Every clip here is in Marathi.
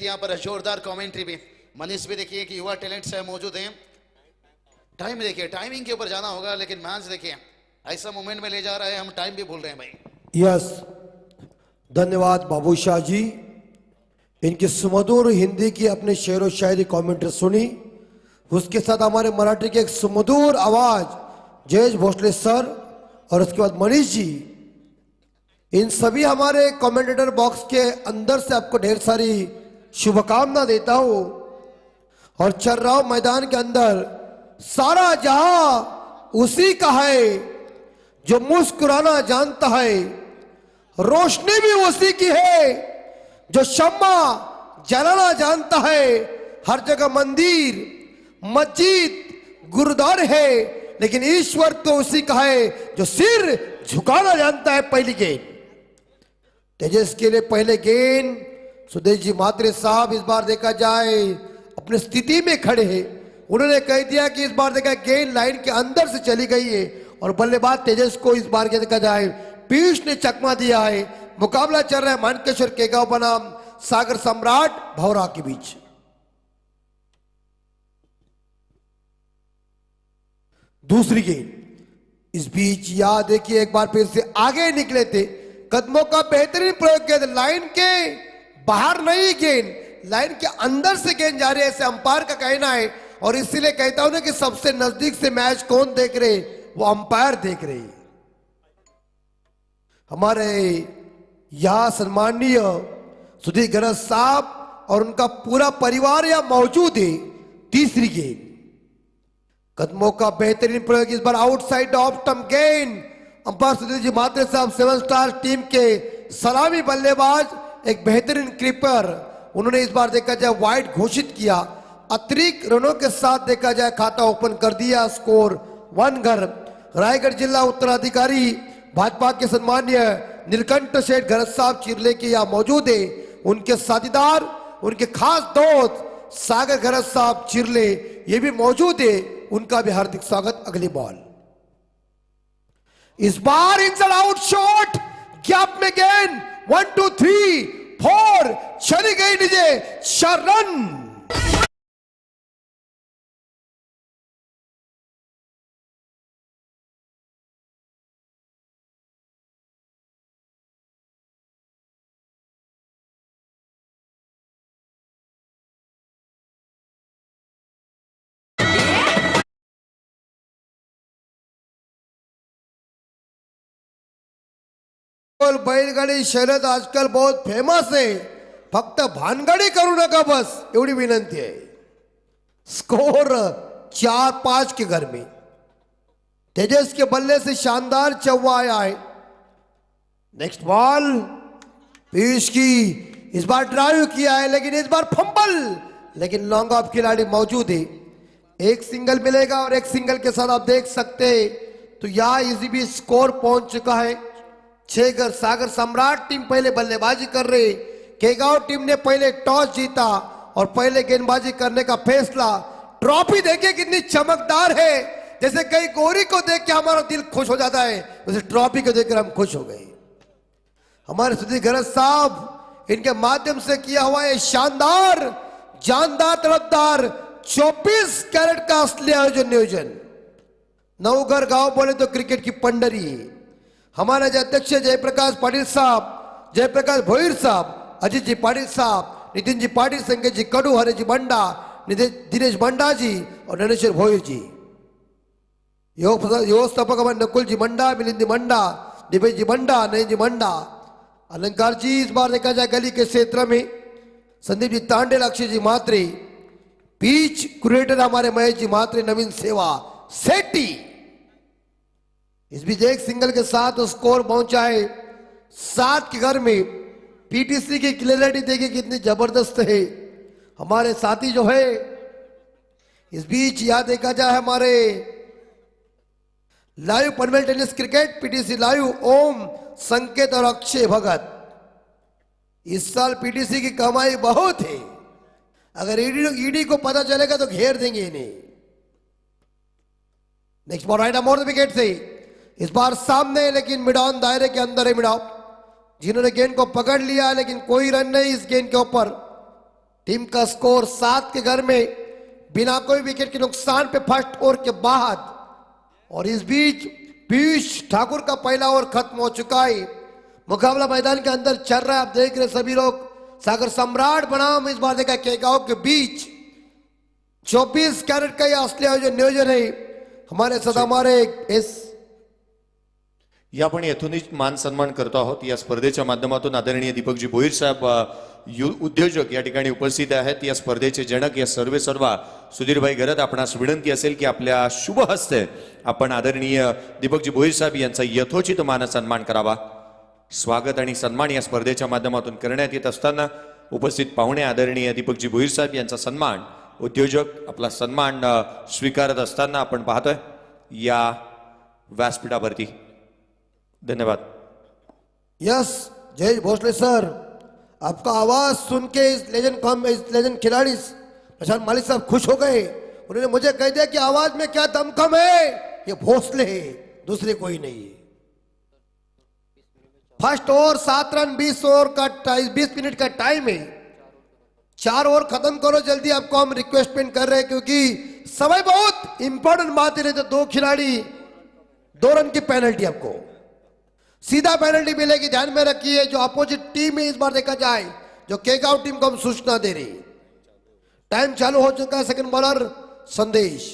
यहाँ पर जोरदार कमेंट्री भी मनीष भी देखिए कि युवा टैलेंट्स है मौजूद हैं। टाइम देखिए, टाइमिंग के ऊपर जाना होगा, लेकिन मैच देखिए ऐसा मोमेंट में ले जा रहा है, हम टाइम भी भूल रहे हैं भाई। यस, धन्यवाद बाबू शाह जी। इनकी सुमधुर हिंदी की अपने शेर व शायरी कमेंट्री सुनी, उसके साथ हमारे मराठी की एक सुमधुर आवाज जयेश भोसले सर और उसके बाद मनीष जी। इन सभी हमारे कमेंटेटर बॉक्स के अंदर से आपको ढेर सारी शुभकामना देता हूं और चल रहा हूं मैदान के अंदर। सारा जहां उसी का है जो मुस्कुराना जानता है, रोशनी भी उसी की है जो शम्मा जलाना जानता है। हर जगह मंदिर मस्जिद गुरुद्वारे है, लेकिन ईश्वर तो उसी का है जो सिर झुकाना जानता है। पहली गेंद तेजस के लिए पहले गेंद सुदेश जी म्हात्रे साहब इस बार देखा जाए अपनी स्थिति में खड़े हैं। उन्होंने कह दिया कि इस बार देखा गेंद लाइन के अंदर से चली गई है और बल्लेबाज तेजस को इस बार के देखा जाए पीयूष ने चकमा दिया है। मुकाबला चल रहा है मानकेश्वर के गांव बनाम सागर सम्राट भौरा के बीच। दूसरी गेंद इस बीच याद देखिए एक बार फिर से आगे निकले थे, कदमों का बेहतरीन प्रयोग किया था। लाइन के बाहर नहीं गेंद, लाइन के अंदर से गेंद जा रही है, ऐसे अंपायर का कहना है। और इसीलिए कहता हूं ना कि सबसे नजदीक से मैच कौन देख रहे, वो अंपायर देख रहे। हमारे यहां सम्माननीय सुधीर गरज साहब और उनका पूरा परिवार यहां मौजूद है। तीसरी गेंद कदमों का बेहतरीन प्रयोग, इस बार आउटसाइड ऑफ स्टंप गेंद। अंपायर सुधीर जी म्हात्रे साहब 7 स्टार टीम के सलामी बल्लेबाज, एक बेहतरीन क्रीपर, उन्होंने इस बार देखा जाए वाइड घोषित किया। अतिरिक्त रनों के साथ देखा जाए खाता ओपन कर दिया, स्कोर 1 रन। रायगढ़ जिला उत्तराधिकारी भाजपा के सम्माननीय नीलकंठ शेठ गरज साहब चिरले के यहाँ मौजूद है। उनके साथीदार, उनके खास दोस्त सागर गरज साहब चिरले ये भी मौजूद है, उनका भी हार्दिक स्वागत। अगली बॉल इस बार इनसाइड आउट शॉट, गैप में गेंद 1 2 3 4 चली गई नीचे, 4 रन। बैलगाडी शर्यत आजकाल बहुत फेमस आहे, फक्त भानगडी करू नका बस, एवढी विनंती आहे। स्कोर 4-5 के घर में तेजस के बल्ले से शानदार चौवा आया है। नेक्स्ट बॉल पीयूष की, इस बार ड्राइव किया है लेकिन इस बार फंबल, लेकिन लॉन्ग ऑफ खिलाड़ी मौजूद है। एक सिंगल मिलेगा और एक सिंगल के साथ आप देख सकते हैं तो यहां इसी भी स्कोर पहुंच चुका है 6 सागर सम्राट टीम पहले बल्लेबाजी कर रही, केगांव टीम ने पहले टॉस जीता और पहले गेंदबाजी करने का फैसला। ट्रॉफी देखिए कितनी चमकदार है, जैसे कई गोरी को देख के हमारा दिल खुश हो जाता है, वैसे ट्रॉफी को देखकर हम खुश हो गए। हमारे सुधीर गरज साहब इनके माध्यम से किया हुआ है शानदार जानदार तड़पदार 24 कैरेट का असली नियोजन। नवघर गांव बोले तो क्रिकेट की पंडरी है। हमारे अध्यक्ष जयप्रकाश पाटिल साहब, जयप्रकाश भोईर साहब, अजीत जी पाटिल साहब, नितिन जी पाटिल, संकेत जी कडू, हरे जी बंडा, दिनेश बंडा जी और नरेश्वर भोईर जी। व्यवस्थापक हमारे नकुल जी मंडा, मिलिंद मंडा, दिवेश जी मंडा, नयन जी मंडा। अलंकार जी इस बार देखा जाए गली के क्षेत्र में संदीप जी तांडेल, अक्षय जी म्हात्रे। बीच क्रिएटर हमारे महेश जी म्हात्रे, नवीन सेवा सेठी। इस बीच एक सिंगल के साथ स्कोर पहुंचा है 7 के घर में। पीटीसी की क्लियरिटी देखिए कितनी जबरदस्त है हमारे साथी जो है। इस बीच यहां देखा जाए हमारे live Panvel tennis cricket PTC live Om, Sanket और अक्षय भगत। इस साल पीटीसी की कमाई बहुत है, अगर ईडी को पता चलेगा तो घेर देंगे इन्हें। Next ball right more the wicket से, इस बार सामने लेकिन मिडाउन दायरे के अंदर है। मिडाउन जिन्होंने गेंद को पकड़ लिया लेकिन कोई रन नहीं इस गेंद के ऊपर। टीम का स्कोर 7 के घर में बिना कोई विकेट के नुकसान पे फर्स्ट ओवर के बाद। और इस बीच पीयूष ठाकुर का पहला ओवर खत्म हो चुका है। मुकाबला मैदान के अंदर चल रहा है, आप देख रहे सभी लोग। सागर सम्राट बनाम इस बार देखा केगांव के बीच 24 कैरेट का यह असली आयोजन नियोजन है। हमारे सदा हमारे इस या आपण येथूनच मान सन्मान करतो आहोत। या स्पर्धेच्या माध्यमातून आदरणीय दीपकजी भोईर साहेब उद्योजक या ठिकाणी उपस्थित आहेत। या स्पर्धेचे जनक या सर्वे सर्वा सुधीरभाई गरत, आपणास विनंती असेल की आपल्या शुभ हस्ते आपण आदरणीय दीपकजी भोईर साहेब यांचा यथोचित मान सन्मान करावा। स्वागत आणि सन्मान या स्पर्धेच्या माध्यमातून करण्यात येत असताना उपस्थित पाहुणे आदरणीय दीपकजी भोईर साहेब यांचा सन्मान, उद्योजक आपला सन्मान स्वीकारत असताना आपण पाहतोय या व्यासपीठावरती। धन्यवाद। यस जय भोसले सर, आपका आवाज सुन के इस लेजेंड खिलाड़ी प्रशांत मालिक साहब खुश हो गए। उन्होंने मुझे कह दिया कि आवाज में क्या दमखम है, ये भोसले है, दूसरे कोई नहीं है। फर्स्ट ओवर 7 रन, 20 मिनट का टाइम है। 4 ओवर खत्म करो जल्दी, आपको हम रिक्वेस्टमेंट कर रहे हैं क्योंकि समय बहुत इंपॉर्टेंट बात है। तो 2 खिलाड़ी 2 रन की पेनल्टी, आपको सीधा पेनल्टी मिलेगी, ध्यान में रखिए। जो अपोजिट टीम है इस बार देखा जाए, जो केगांव टीम को हम सूचना दे रही। टाइम चालू हो चुका है। सेकंड बॉलर संदेश,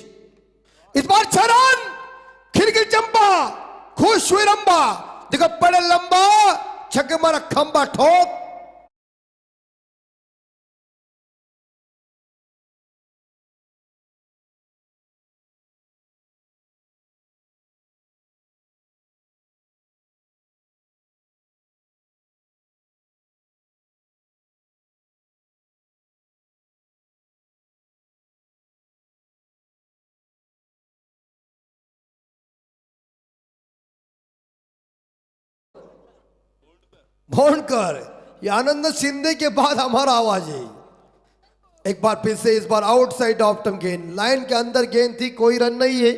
इस बार 6 रन, खिड़की चंपा, खुश हुई रंबा, देखो पड़े लंबा, छक्के मारा खंबा ठोक। भोंडकर, ये आनंद शिंदे के बाद हमारा आवाज है। एक बार फिर से, इस बार आउटसाइड ऑफ टर्म गेंद, लाइन के अंदर गेंद थी, कोई रन नहीं है।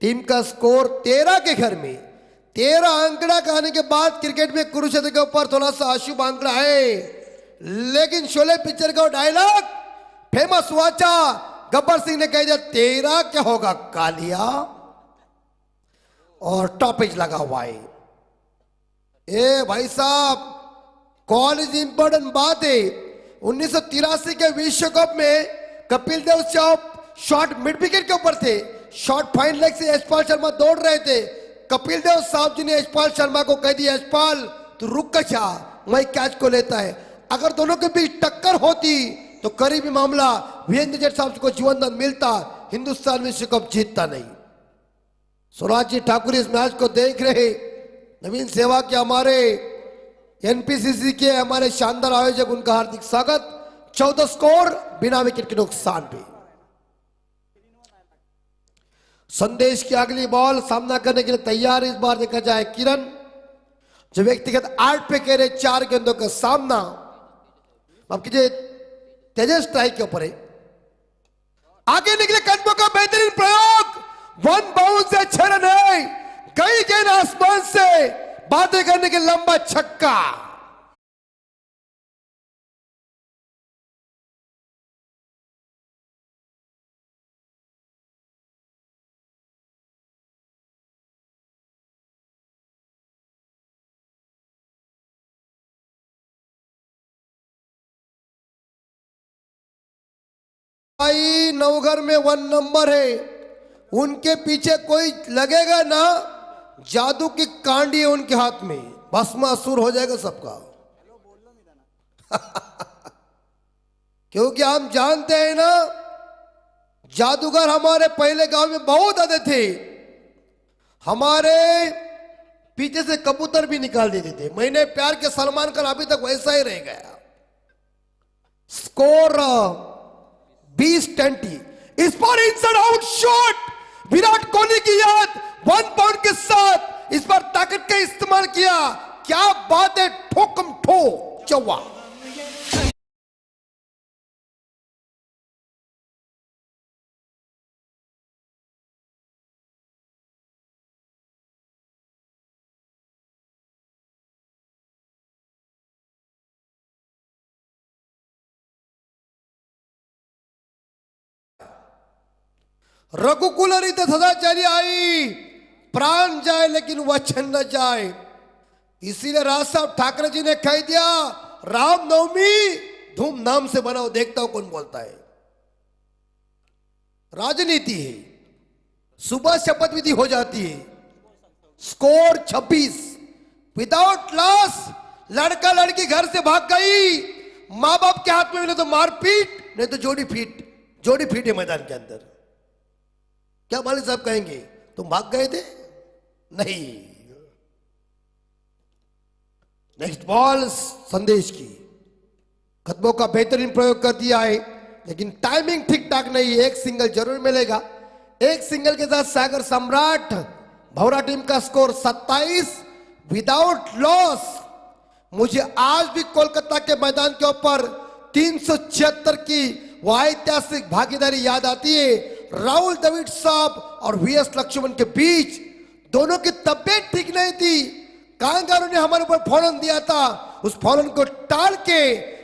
टीम का स्कोर 13 के घर में 13 आंकड़ा का आने के बाद क्रिकेट में कुरुक्षेत्र के ऊपर थोड़ा सा अशुभ आंकड़ा है, लेकिन शोले पिक्चर का डायलॉग फेमस वाचा गब्बर सिंह ने कह दिया 13 क्या होगा कालिया, और टॉपिक लगा हुआ है। ए भाई साहब, कॉलेज इंपॉर्टेंट बात है। 1983 के विश्व कप में Kapil Dev shot mid wicket के ऊपर थे, शॉट फाइन लेग से यशपाल शर्मा दौड़ रहे थे। कपिल देव साहब जी ने यशपाल शर्मा को कह दिया, यशपाल तू रुक कर जा, मैं कैच को लेता है। अगर दोनों के बीच टक्कर होती तो करीबी मामला वीरेंद्र जट साहब को जीवन दान मिलता, हिंदुस्तान विश्व कप जीतता नहीं। स्वराज जी ठाकुर इस मैच को देख रहे, नवीन सेवा के हमारे एनपीसीसी के हमारे शानदार आयोजक, उनका हार्दिक स्वागत। 14 स्कोर बिना विकेट के नुकसान पे। संदेश की अगली बॉल सामना करने के लिए तैयार। इस बार देखा जाए किरण, जो व्यक्तिगत 8 पे कह रहे 4 गेंदों का सामना। अब कीजिए तेजस स्ट्राइक के ऊपर है, आगे निकले कदमों का बेहतरीन प्रयोग, 1 बाउंस से 6 रन है। कई गेंद आसमान से बातें करने के लंबा छक्का। भाई नवघर में 1 नंबर है, उनके पीछे कोई लगेगा ना, जादू की कांडी है उनके हाथ में, भस्मासुर हो जाएगा सबका। क्योंकि हम जानते हैं ना, जादूगर हमारे पहले गांव में बहुत आते थे, हमारे पीछे से कबूतर भी निकाल देते थे। मैंने प्यार के सलमान खान अभी तक वैसा ही रह गया। स्कोर 20-20। इस बार inside out shot, Virat Kohli की याद 1 पाउंड के साथ इस बार ताकत का इस्तेमाल किया। क्या बात है, ठोकम ठो चौवा। रघुकुल रीत सदा चली आई, प्राण जाए लेकिन वचन न जाए। इसीलिए राज साहब ठाकरे जी ने कह दिया रामनवमी धूमधाम से बनाओ, देखता हूं कौन बोलता है। राजनीति है, सुबह शपथ विधि हो जाती है, स्कोर 26, विदाउट लॉस लड़का लड़की घर से भाग गई, मां बाप के हाथ में मिले तो मारपीट, नहीं तो जोड़ी फीट है मैदान के अंदर। क्या मालिक साहब कहेंगे तुम भाग गए थे? नहीं। नेक्स्ट बॉल संदेश की कदमों का बेहतरीन प्रयोग कर दिया है, लेकिन टाइमिंग ठीक ठाक नहीं है। एक सिंगल जरूर मिलेगा। एक सिंगल के साथ सागर सम्राट भौरा टीम का स्कोर 27 विदाउट लॉस। मुझे आज भी कोलकाता के मैदान के ऊपर 376 की वह ऐतिहासिक भागीदारी याद आती है। राहुल द्रविड़ साहब और वीएस लक्ष्मण के बीच दोनों की तबियत ठीक नहीं थी। कांगारू ने हमारे ऊपर फौरन दिया था, उस फौरन को टाल के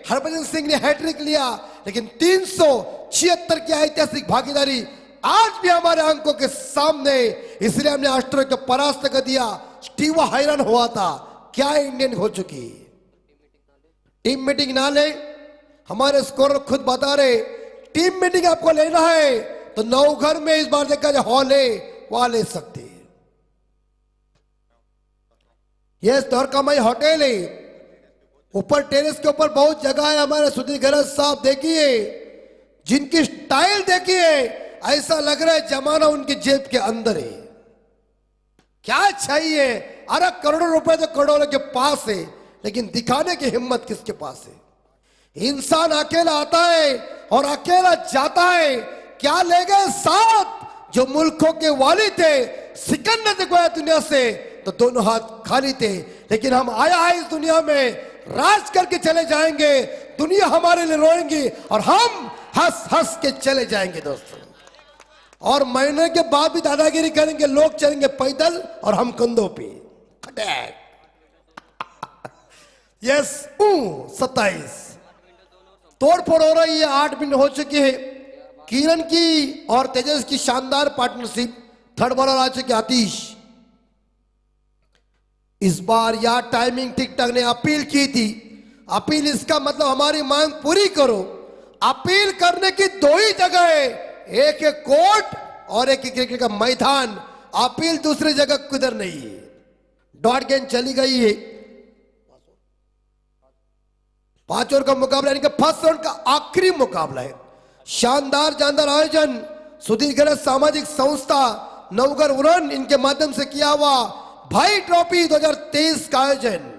हरभजन सिंह ने हैट्रिक लिया, लेकिन 376 की ऐतिहासिक भागीदारी आज भी हमारे अंकों के सामने, इसलिए हमने ऑस्ट्रेलिया को परास्त कर दिया। स्टीवा हैरान हुआ था, क्या इंडियन हो चुकी। टीम मीटिंग ना ले, हमारे स्कोर खुद बता रहे टीम मीटिंग आपको लेना है तो नवघर में इस बार देखा जाए हॉल है, वहां ले सकते हैं। यह द्वारकामाई होटल है, ऊपर टेरेस के ऊपर बहुत जगह है। हमारे सुधीर गरज साहब देखिए, जिनकी स्टाइल देखिए, ऐसा लग रहा है जमाना उनकी जेब के अंदर है। क्या चाहिए? अरे करोड़ों रुपए तो करोड़ों के पास है, लेकिन दिखाने की हिम्मत किसके पास है? इंसान अकेला आता है और अकेला जाता है। क्या ले गए साथ? जो मुल्कों के वाली थे, सिकंदर ने गया दुनिया से तो दोनों हाथ खाली थे, लेकिन हम आया है इस दुनिया में, राज करके चले जाएंगे। दुनिया हमारे लिए रोएंगी और हम हंस हंस के चले जाएंगे दोस्तों। और महीने के बाद भी दादागिरी करेंगे, लोग चलेंगे पैदल और हम कंधों पे। यस 27 तोड़फोड़ हो रही है। 8 मिनट हो चुके हैं। किरण की और तेजस की शानदार पार्टनरशिप। थर्ड बॉलर आ चुके आतिश। इस बार यह टाइमिंग ठीक ठाक ने अपील की थी। अपील इसका मतलब हमारी मांग पूरी करो। अपील करने की 2 ही जगह है, एक है कोर्ट और एक क्रिकेट का मैदान। अपील दूसरी जगह किधर नहीं है। डॉट गेंद चली गई है। 5 ओवर का मुकाबला, यानी कि फर्स्ट राउंड का आखिरी मुकाबला है। शानदार जानदार आयोजन सुधीर गरज सामाजिक संस्था नवगर उड़न इनके माध्यम से किया हुआ भाई ट्रॉफी 2023 का आयोजन।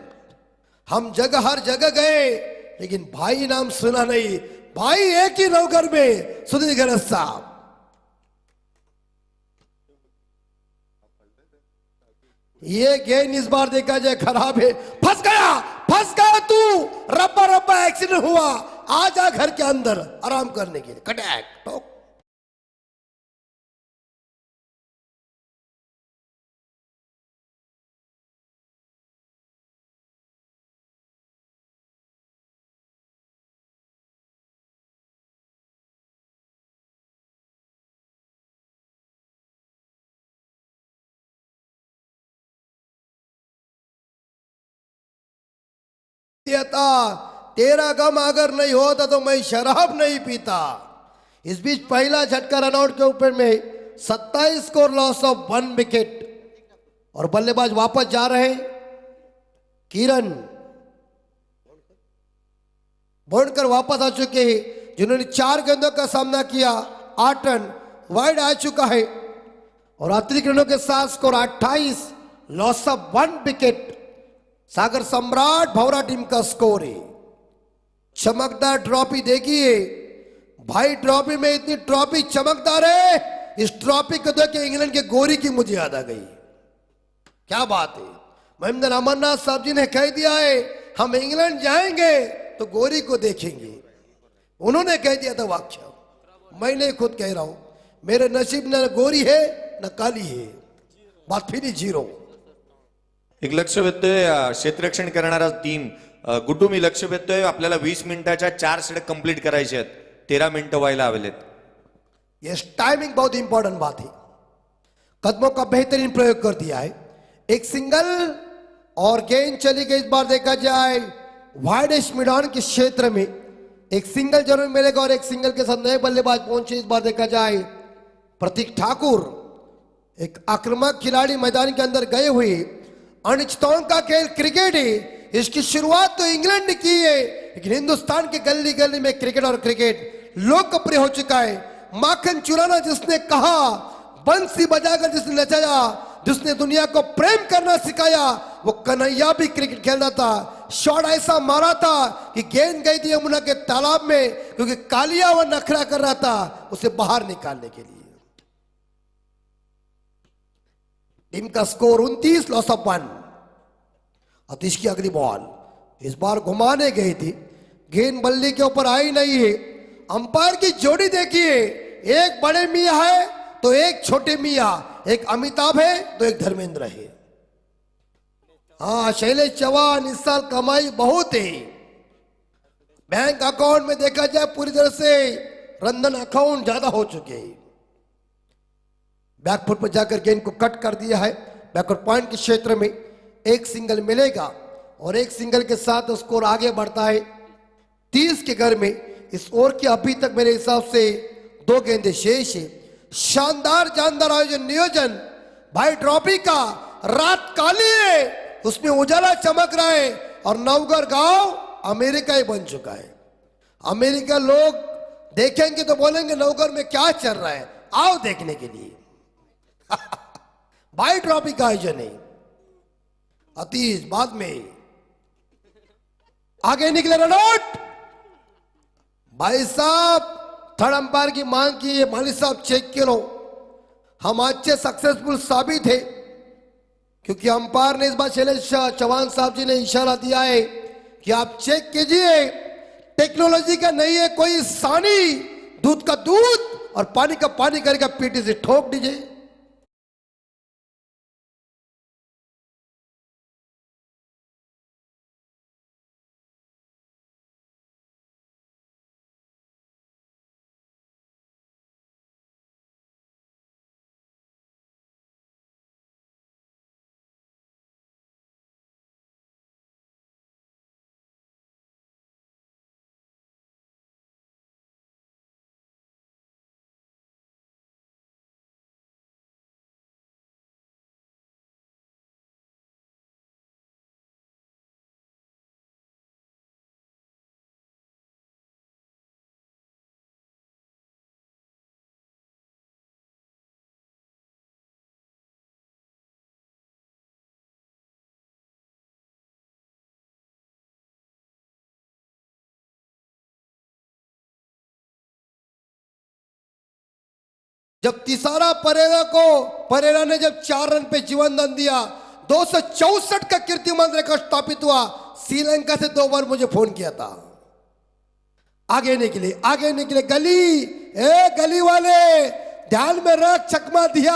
हम जगह हर जगह गए, लेकिन भाई नाम सुना नहीं। भाई एक ही नवगर में सुधीर गरज साहब। ये गेंद इस बार देखा जाए खराब है। फंस गया तू। रब्बा रब्बा एक्सीडेंट हुआ। आ जा घर के अंदर आराम करने के लिए। कटैक टोक। तेरा गम अगर नहीं होता तो मैं शराब नहीं पीता। इस बीच पहला झटका रनआउट के ऊपर में 27 स्कोर लॉस ऑफ 1 विकेट। और बल्लेबाज वापस जा रहे हैं। किरण बोनकर वापस आ चुके हैं, जिन्होंने 4 गेंदों का सामना किया। 8 रन वाइड आ चुका है और अतिरिक्त रनों के साथ स्कोर 28, लॉस ऑफ 1 विकेट। सागर सम्राट भौरा टीम का स्कोर है। चमकदार ट्रॉफी देखिए भाई। ट्रॉफी में इतनी ट्रॉफी चमकदार है, इस ट्रॉफी को देख के इंग्लैंड के गोरी की मुझे याद आ गई। क्या बात है। महेंद्र अमरनाथ साहब जी ने कह दिया है हम इंग्लैंड जाएंगे तो गोरी को देखेंगे। उन्होंने कह दिया था वाक्य, मैं नहीं खुद कह रहा हूं। मेरे नसीब न गोरी है न काली है। बात फिर 0। एक लक्ष वेधतोय क्षेत्ररक्षण करणारा टीम गुड्डू मी लक्ष वेधतोय. आपल्याला 20 मिनिटाच्या 4 षटक कंप्लीट करायचे आहेत. 13 मिनिटं व्हायला हवेत. ये टाइमिंग बहुत इंपॉर्टेंट बात है। कदमों का बेहतरीन प्रयोग कर दिया है, एक सिंगल और गेंद चली गई। इस बार देखा जाए वाइडेस्ट मैदान के क्षेत्र में एक सिंगल जरूर मिलेगा और एक सिंगल के साथ नए बल्लेबाज पहुंचे। इस बार देखा जाए प्रतीक ठाकुर एक आक्रामक खिलाड़ी मैदान के अंदर गए हुए। अनिश्चितताओं का खेल क्रिकेट है, इसकी शुरुआत तो इंग्लैंड ने की है, लेकिन हिंदुस्तान के गली गली में क्रिकेट और क्रिकेट लोकप्रिय हो चुका है। माखन चुराना जिसने कहा, बंसी बजाकर जिसने नचाया, जिसने दुनिया को प्रेम करना सिखाया, वो कन्हैया भी क्रिकेट खेलना था। शॉट ऐसा मारा था कि गेंद गई थी यमुना के तालाब में, क्योंकि कालिया वो नखरा कर रहा था उसे बाहर निकालने के लिए। टीम का स्कोर 29 लॉस ऑफ 1। अतीश की अगली बॉल इस बार घुमाने गई थी, गेंद बल्ली के ऊपर आई नहीं है। अंपायर की जोड़ी देखिए, एक बड़े मियां है तो एक छोटे मियां, एक अमिताभ है तो एक धर्मेंद्र है। हाँ, शैलेश चौहान इस साल कमाई बहुत है। बैंक अकाउंट में देखा जाए पूरी तरह से रंधन अकाउंट ज्यादा हो चुके हैं। बैकफुट पर जाकर गेंद को कट कर दिया है। बैकवर्ड पॉइंट के क्षेत्र में एक सिंगल मिलेगा और एक सिंगल के साथ स्कोर आगे बढ़ता है 30 के घर में। इस ओवर के अभी तक मेरे हिसाब से 2 गेंदें शेष है। शानदार जानदार आयोजन नियोजन भाई, ट्रॉफी का रात काली है, उसमें उजाला चमक रहा है और नवगढ़ गांव अमेरिका ही बन चुका है। अमेरिका लोग देखेंगे तो बोलेंगे नवगढ़ में क्या चल रहा है, आओ देखने के लिए। भाई ट्रॉफी का आयोजन है। अतीश बाद में आगे निकले रन आउट। भाई साहब थर्ड अंपायर की मांग की है, मालिक साहब चेक करो। हम अच्छे सक्सेसफुल साबित है, क्योंकि अंपायर ने इस बार शैलेश चौहान साहब जी ने इशारा दिया है कि आप चेक कीजिए, टेक्नोलॉजी का नहीं है कोई सानी, दूध का दूध और पानी का पानी करके पीटी से ठोक दीजिए। जब तिसारा परेरा ने जब 4 रन पे जीवन दान दिया, 264 का कीर्तिमान रिकॉर्ड स्थापित हुआ। श्रीलंका से 2 बार मुझे फोन किया था। आगे निकले गली वाले ध्यान में रख, चकमा दिया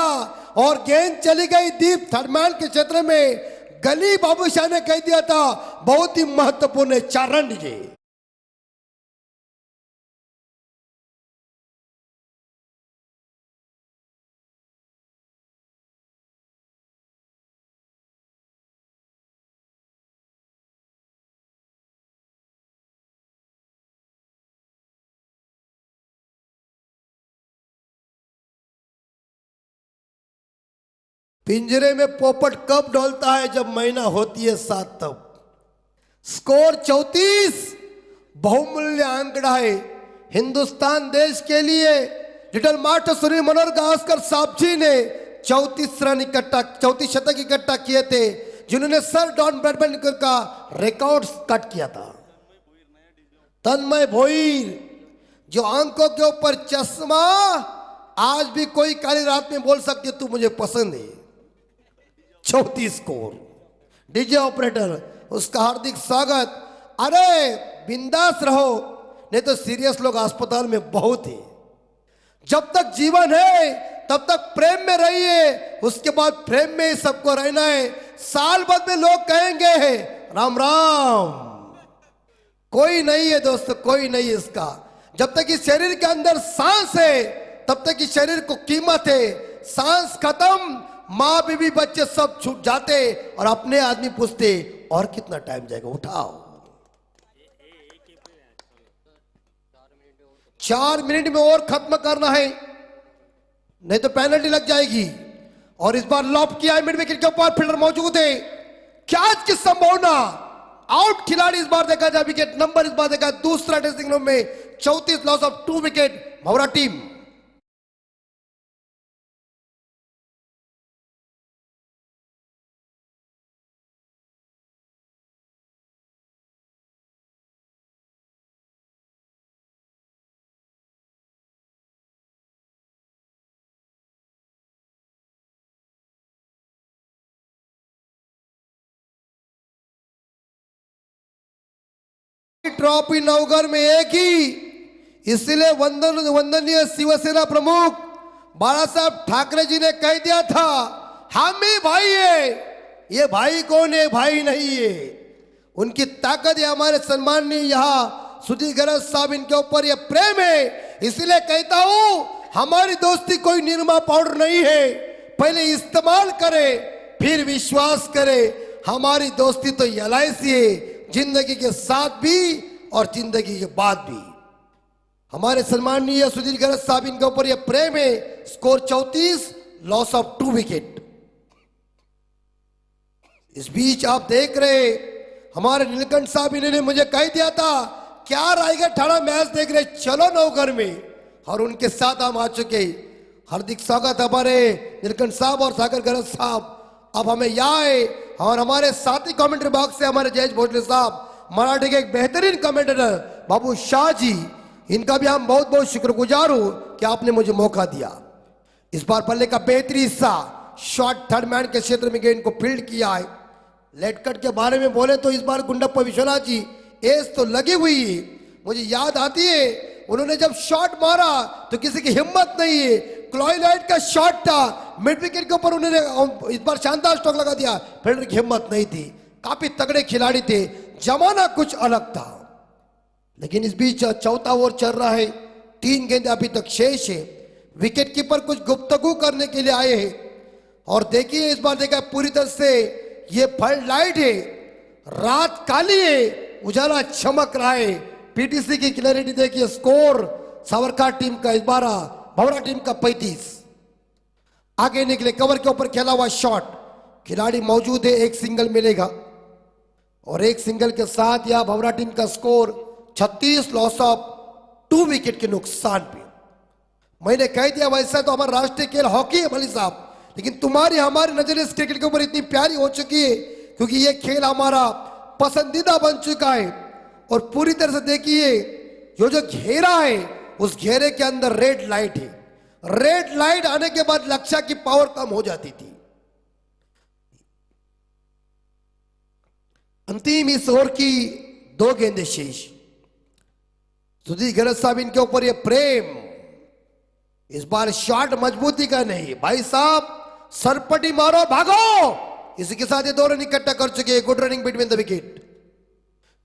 और गेंद चली गई दीप थर्मैन के क्षेत्र में। गली बाबूशाह ने कह दिया था बहुत ही महत्वपूर्ण है, 4 रन दीजिए। पिंजरे में पोपट कब डोलता है, जब मैना होती है 7 तब। स्कोर 34 बहुमूल्य आंकड़ा है हिंदुस्तान देश के लिए। लिटिल मास्टर सुनील मनोहर गावस्कर साहब जी ने 34 शतक इकट्ठा किए थे, जिन्होंने सर डॉन ब्रैडमैन का रिकॉर्ड कट किया था। तन्मय भोईर जो आंखों के ऊपर चश्मा, आज भी कोई काली रात में बोल सकती है तू मुझे पसंद है। 34 स्कोर। डीजे ऑपरेटर उसका हार्दिक स्वागत। अरे बिंदास रहो, नहीं तो सीरियस लोग अस्पताल में बहुत है। जब तक जीवन है तब तक प्रेम में रहिए, उसके बाद प्रेम में ही सबको रहना है। साल बाद में लोग कहेंगे राम राम, कोई नहीं है दोस्तों, कोई नहीं है इसका। जब तक इस शरीर के अंदर सांस है तब तक कि शरीर को कीमत है। सांस खत्म, माँ बीवी बच्चे सब छूट जाते और अपने आदमी पूछते और कितना टाइम जाएगा, उठाओ। 4 मिनट में और खत्म करना है, नहीं तो पेनल्टी लग जाएगी। और इस बार लॉप किया है मिड विकेट के ऊपर, फील्डर मौजूद है, कैच की संभावना, आउट खिलाड़ी इस बार देखा जाए, विकेट नंबर इस बार देखा दूसरा ड्रेसिंग रूम में 34, लॉस ऑफ 2 विकेट भौरा टीम। ट्रॉफी नवघर में एक ही, इसलिए वंदनीय शिवसेना प्रमुख बाला साहब ठाकरे जी ने कह दिया था हम ही भाई है। ये भाई कौन है? भाई नहीं है, उनकी ताकत है। हमारे सम्माननीय यहाँ सुधीर गरज साहब, इनके ऊपर ये प्रेम है, इसलिए कहता हूं हमारी दोस्ती कोई निरमा पाउडर नहीं है। पहले इस्तेमाल करे फिर विश्वास करे। हमारी दोस्ती तो LIC है, जिंदगी के साथ भी और जिंदगी के बाद भी। हमारे सम्माननीय सुधीर गरज साहब, इनके ऊपर यह प्रेम है। Score 34, loss of 2 wicket. Is beach आप देख रहे हमारे नीलकंठ साहब, इन्होंने मुझे कह दिया था क्या रायगढ़ ठाणा मैच देख रहे, चलो नवघर में, और उनके साथ हम आ चुके। हार्दिक स्वागत हमारे नीलकंठ साहब और सागर गरज साहब। अब हमें यहाँ है और हमारे साथी कमेंट्री बॉक्स से हमारे जयेश भोसले साहब, मराठी के एक बेहतरीन कमेंटेटर बाबू शाह जी, इनका भी हम बहुत बहुत शुक्रगुजार हूं कि आपने मुझे मौका दिया। इस बार बल्ले का बेहतरीन हिस्सा, शॉट थर्ड मैन के क्षेत्र में गेंद को फील्ड किया है। लेट कट के बारे में बोले तो इस बार गुंडप्पा विश्वनाथ जी एज तो लगी हुई है। मुझे याद आती है उन्होंने जब शॉट मारा तो किसी की हिम्मत नहीं है। क्लॉयलाइट का शॉट था, मिड विकेट के ऊपर उन्होंने इस बार शानदार स्ट्रोक लगा दिया, फील्डर की हिम्मत नहीं थी। काफी तगड़े खिलाड़ी थे, जमाना कुछ अलग था। लेकिन इस बीच चौथा ओवर चल रहा है, 3 गेंद अभी तक शेष है। विकेट कीपर कुछ गुफ्तगू करने के लिए आए हैं और देखिए इस बार देखा पूरी तरह से ये फ्लड लाइट है, रात काली है, उजाला चमक रहा है। पीटीसी की क्लैरिटी देखिए। स्कोर सावरकर टीम का 12, भवरा टीम का 35। आगे निकले, कवर के ऊपर खेला हुआ शॉट, खिलाड़ी मौजूद है, एक सिंगल मिलेगा और एक सिंगल के साथ यह भवरा टीम का स्कोर 36, लॉस ऑफ 2 विकेट के नुकसान पे। मैंने कह दिया वैसा तो हमारा राष्ट्रीय खेल हॉकी है भली साहब, लेकिन तुम्हारी हमारी नजर इस क्रिकेट के ऊपर इतनी प्यारी हो चुकी है क्योंकि ये खेल हमारा पसंदीदा बन चुका है। और पूरी तरह से देखिए जो घेरा है उस घेरे के अंदर रेड लाइट है। रेड लाइट आने के बाद लक्ष्य की पावर कम हो जाती थी। अंतिम इस ओवर की 2 गेंदें शेष। सुधीर गरज साहब, इनके ऊपर ये प्रेम, इस बार शॉट मजबूती का नहीं भाई साहब, सरपटी मारो भागो। इसी के साथ ये 2 रन इकट्ठा कर चुके हैं। Good running between the wicket.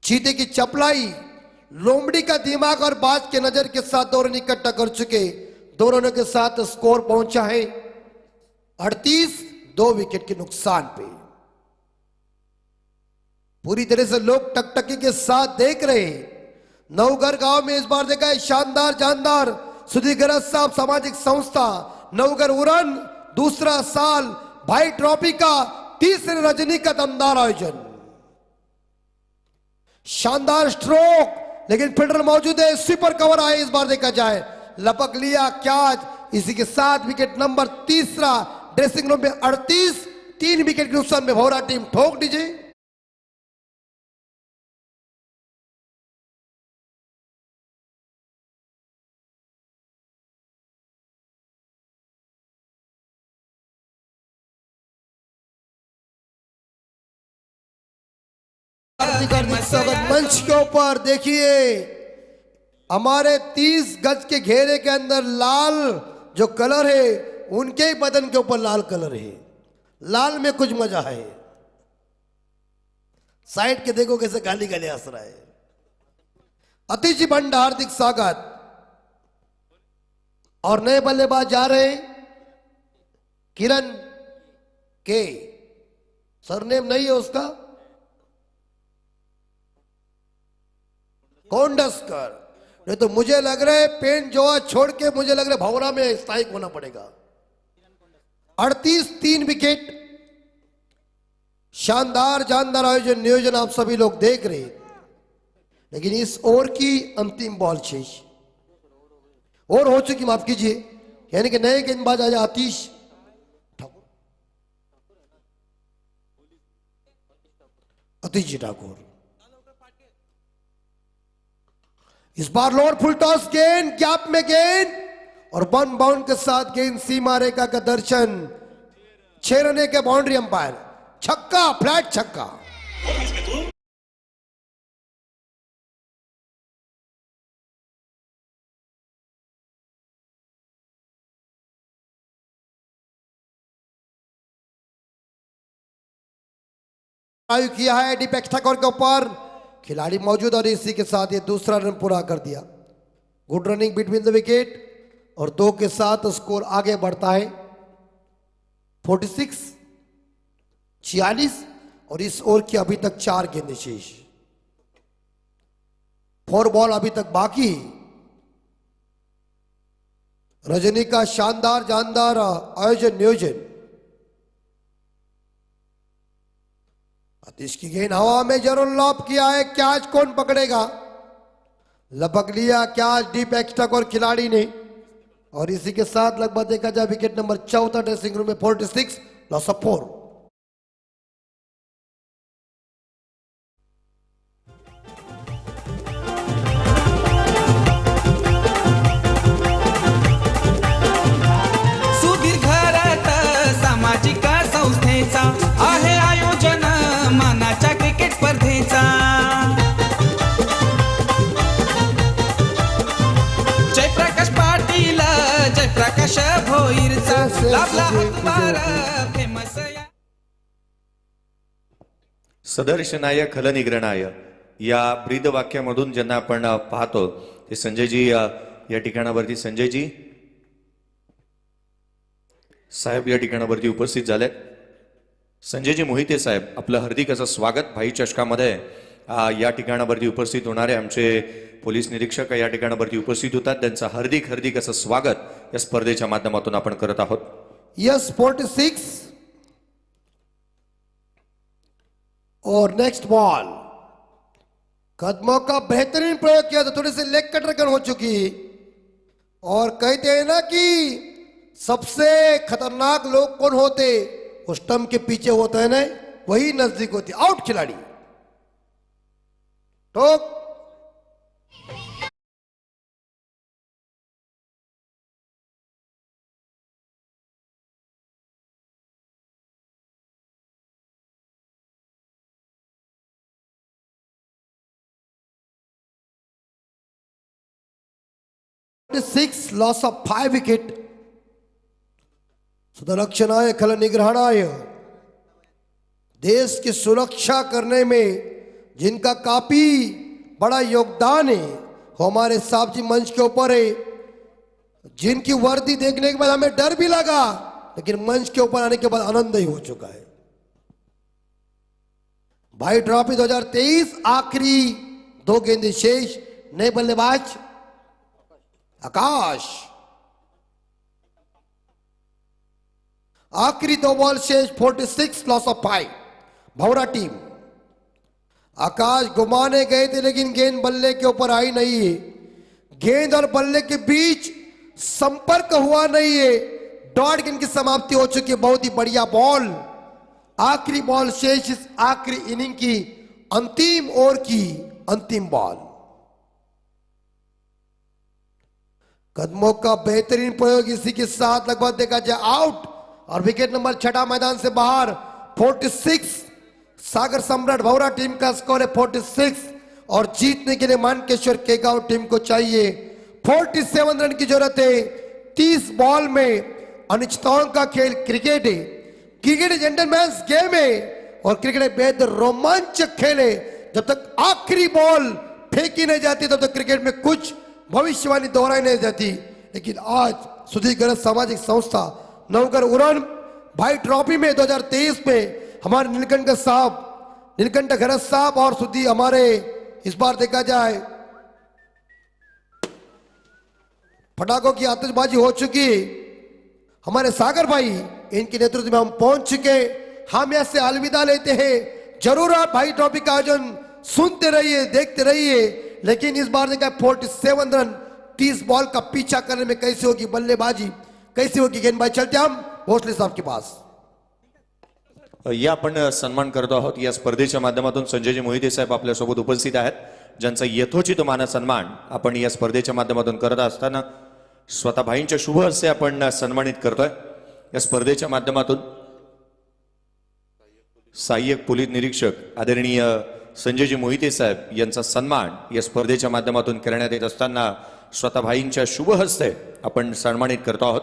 चीते की चपलाई, लोमड़ी का दिमाग और बाज के नजर के साथ 2 रन इकट्ठा कर चुके। 2 रनों के साथ स्कोर पहुंचा है 38, 2 विकेट के नुकसान पे। पूरी तरह से लोग टकटकी के साथ देख रहे हैं। नवघर गांव में इस बार देखा है शानदार जानदार सुधीर गरज साहब सामाजिक संस्था नवघर उड़न, दूसरा साल भाई ट्रॉफी का, तीसरे रजनी का दमदार आयोजन। शानदार स्ट्रोक, लेकिन फील्डर मौजूद है, स्वीपर कवर आए इस बार देखा जाए, लपक लिया कैच। इसी के साथ विकेट नंबर 3 ड्रेसिंग रूम में 38, 3 विकेट के नुकसान में भौरा टीम ठोक दीजिए। हार्दिक स्वागत। मंच के ऊपर देखिए हमारे 30 गज के घेरे के अंदर लाल जो कलर है, उनके ही बदन के ऊपर लाल कलर है। लाल में कुछ मजा है। साइड के देखो कैसे गाली गाली हंस रहा है। अतिथि बंड हार्दिक स्वागत। और नए बल्लेबाज जा रहे हैं किरण के, सरनेम नहीं है उसका, कोंडस्कर। नहीं तो मुझे लग रहा है पेंट जोआ छोड़ के मुझे लग रहा है भवरा में स्थायिक होना पड़ेगा। 38 3 विकेट, शानदार जानदार आयोजन नियोजन आप सभी लोग देख रहे हैं। लेकिन इस ओवर की अंतिम बॉल शेष और हो चुकी, माफ कीजिए, यानी कि नए गेंदबाज आज आतिश ठाकुर, आतिश जी ठाकुर। इस बार लोअर फुल टॉस गेंद, गैप में गेंद और 1 बाउंड के साथ गेंद सीमा रेखा का दर्शन। 6 रन के बाउंड्री अंपायर, छक्का, फ्लैट छक्का। आयु किया है डीपेक्स ठाकुर के ऊपर, खिलाड़ी मौजूद और इसी के साथ ये दूसरा रन पूरा कर दिया। Good running between the wicket और 2 के साथ स्कोर आगे बढ़ता है 46 46 और इस ओवर की अभी तक 4 गेंदें शेष, 4 बॉल अभी तक बाकी। रजनी का शानदार जानदार आयोजन नियोजन। आतिश की गेंद हवा में जरूर लॉप किया है, कैच कौन पकड़ेगा? लपक लिया कैच डीप एक्स्ट्रा और खिलाड़ी ने। और इसी के साथ लगभग देखा जाए विकेट नंबर 14 ड्रेसिंग रूम में 46 लॉस ऑफ 4। सुदीर्घ रथ सामाजिक संस्थेचा आहे आयोजन मानाच्या क्रिकेट स्पर्धेचा। जयप्रकाश पाटील, जयप्रकाश भोईरचा लाभला हातभार फेमस या। सदर्शनाय खलनिग्रहणाय या ब्रीद वाक्यामधून ज्यांना आपण पाहतो ते संजयजी या ठिकाणावरती, संजयजी साहेब या ठिकाणावरती उपस्थित झालेत। संजयजी मोहिते साहेब, आपलं हार्दिक असं स्वागत भाई चषकामध्ये। या ठिकाणावरती उपस्थित होणारे आमचे पोलीस निरीक्षक या ठिकाणावरती उपस्थित होतात, त्यांचं हार्दिक हार्दिक असं स्वागत या स्पर्धेच्या माध्यमातून आपण करत आहोत। यस 46 और नेक्स्ट बॉल, कदमों का बेहतरीन प्रयोग किया तो थोड़ी सी लेग कटर गन हो चुकी। और कहते हैं ना कि सबसे खतरनाक लोग कौन होते? वो स्टंप के पीछे होता है ना, वही नजदीक होती। आउट खिलाड़ी, टोक। Six loss of 5 wicket. सुदर्शनाय खल निग्रहणाय, देश की सुरक्षा करने में जिनका काफी बड़ा योगदान है वो हमारे साहब जी मंच के ऊपर है, जिनकी वर्दी देखने के बाद हमें डर भी लगा लेकिन मंच के ऊपर आने के बाद आनंद ही हो चुका है। भाई ट्रॉफी 2023 आखिरी 2 गेंदें शेष। नए बल्लेबाज आकाश, आखिरी 2 बॉल शेष 46 लॉस ऑफ 5। भौरा टीम, आकाश घुमाने गए थे लेकिन गेंद बल्ले के ऊपर आई नहीं है। गेंद और बल्ले के बीच संपर्क हुआ नहीं है। डॉट गेंद की समाप्ति हो चुकी है। बहुत ही बढ़िया बॉल, आखिरी बॉल शेष इस आखिरी इनिंग की अंतिम ओवर की अंतिम बॉल। कदमों का बेहतरीन प्रयोग, इसी के साथ लगभग देखा जाए आउट और विकेट नंबर 6 मैदान से बाहर। 46 सागर सम्राट भौरा टीम का स्कोर है 46 और जीतने के लिए मानकेश्वर केगांव टीम को चाहिए 47 रन की जरूरत है। 30 बॉल में अनिश्चितताओं का खेल क्रिकेट है। क्रिकेट जेंटलमैन्स गेम है और क्रिकेट बेहद रोमांचक खेल है। जब तक आखिरी बॉल फेंकी नहीं जाती तब तक क्रिकेट में कुछ भविष्यवाणी दोहराई नहीं जाती। लेकिन आज सुधीर गरज सामाजिक संस्था नवकर उड़न भाई ट्रॉफी में 2023 में हमारे नीलकंठ गरज साहब और सुधीर हमारे इस बार देखा जाए पटाखों की आतिशबाजी हो चुकी। हमारे सागर भाई इनके नेतृत्व में हम पहुंच चुके। हम यहाँ से अलविदा लेते हैं। जरूर आप भाई ट्रॉफी का आयोजन सुनते रहिए, देखते रहिए। लेकिन इस बार देखा 47 रन 30 बॉल का पीछा करने में कैसे होगी बल्लेबाजी, कैसे होगी गेंदबाजी। चलते हम भोसले साहब के पास। या आपण सन्मान करतो आहोत। या स्पर्धेच्या माध्यमातून संजयजी मोहिते साहेब आपल्यासोबत उपस्थित आहेत, ज्यांचा यथोचित मान सन्मान आपण या स्पर्धेच्या माध्यमातून करत असताना स्वतः भाईंच्या शुभ हस्ते आपण सन्मानित करतोय। या स्पर्धेच्या माध्यमातून सहाय्यक पोलीस निरीक्षक आदरणीय संजयजी मोहिते साहेब यांचा सन्मान या स्पर्धेच्या माध्यमातून करण्यात येत असताना स्वतः भाईंच्या शुभ हस्ते आपण सन्मानित करतो आहोत।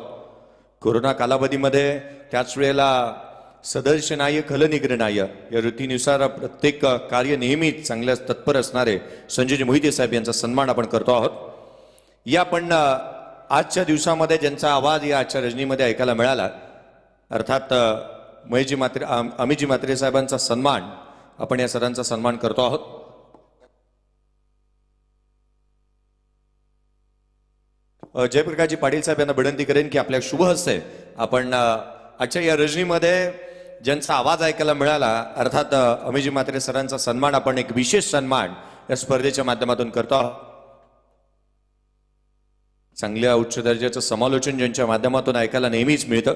कोरोना कालावधीमध्ये त्याच वेळेला सदर्शनाय खलनिग्रहणाय या रीतीनुसार प्रत्येक कार्य नेहमीच चांगल्या तत्पर असणारे संजयजी मोहिते साहेब यांचा सन्मान आपण करतो आहोत। या आपण आजच्या दिवसामध्ये ज्यांचा आवाज या आजच्या रजनीमध्ये ऐकायला मिळाला, अर्थात अमितजी म्हात्रे साहेबांचा सन्मान आपण या सरांचा सन्मान करतो आहोत। जयप्रकाशजी पाटील साहेब यांना विनंती करेन की आपल्या शुभ हस्ते आपण आजच्या या रजनीमध्ये ज्यांचा आवाज ऐकायला मिळाला, अर्थात अमितजी म्हात्रे सरांचा सन्मान आपण एक विशेष सन्मान या स्पर्धेच्या माध्यमातून करतो आहोत। चांगल्या उच्च दर्जाचं समालोचन ज्यांच्या माध्यमातून ऐकायला नेहमीच मिळतं।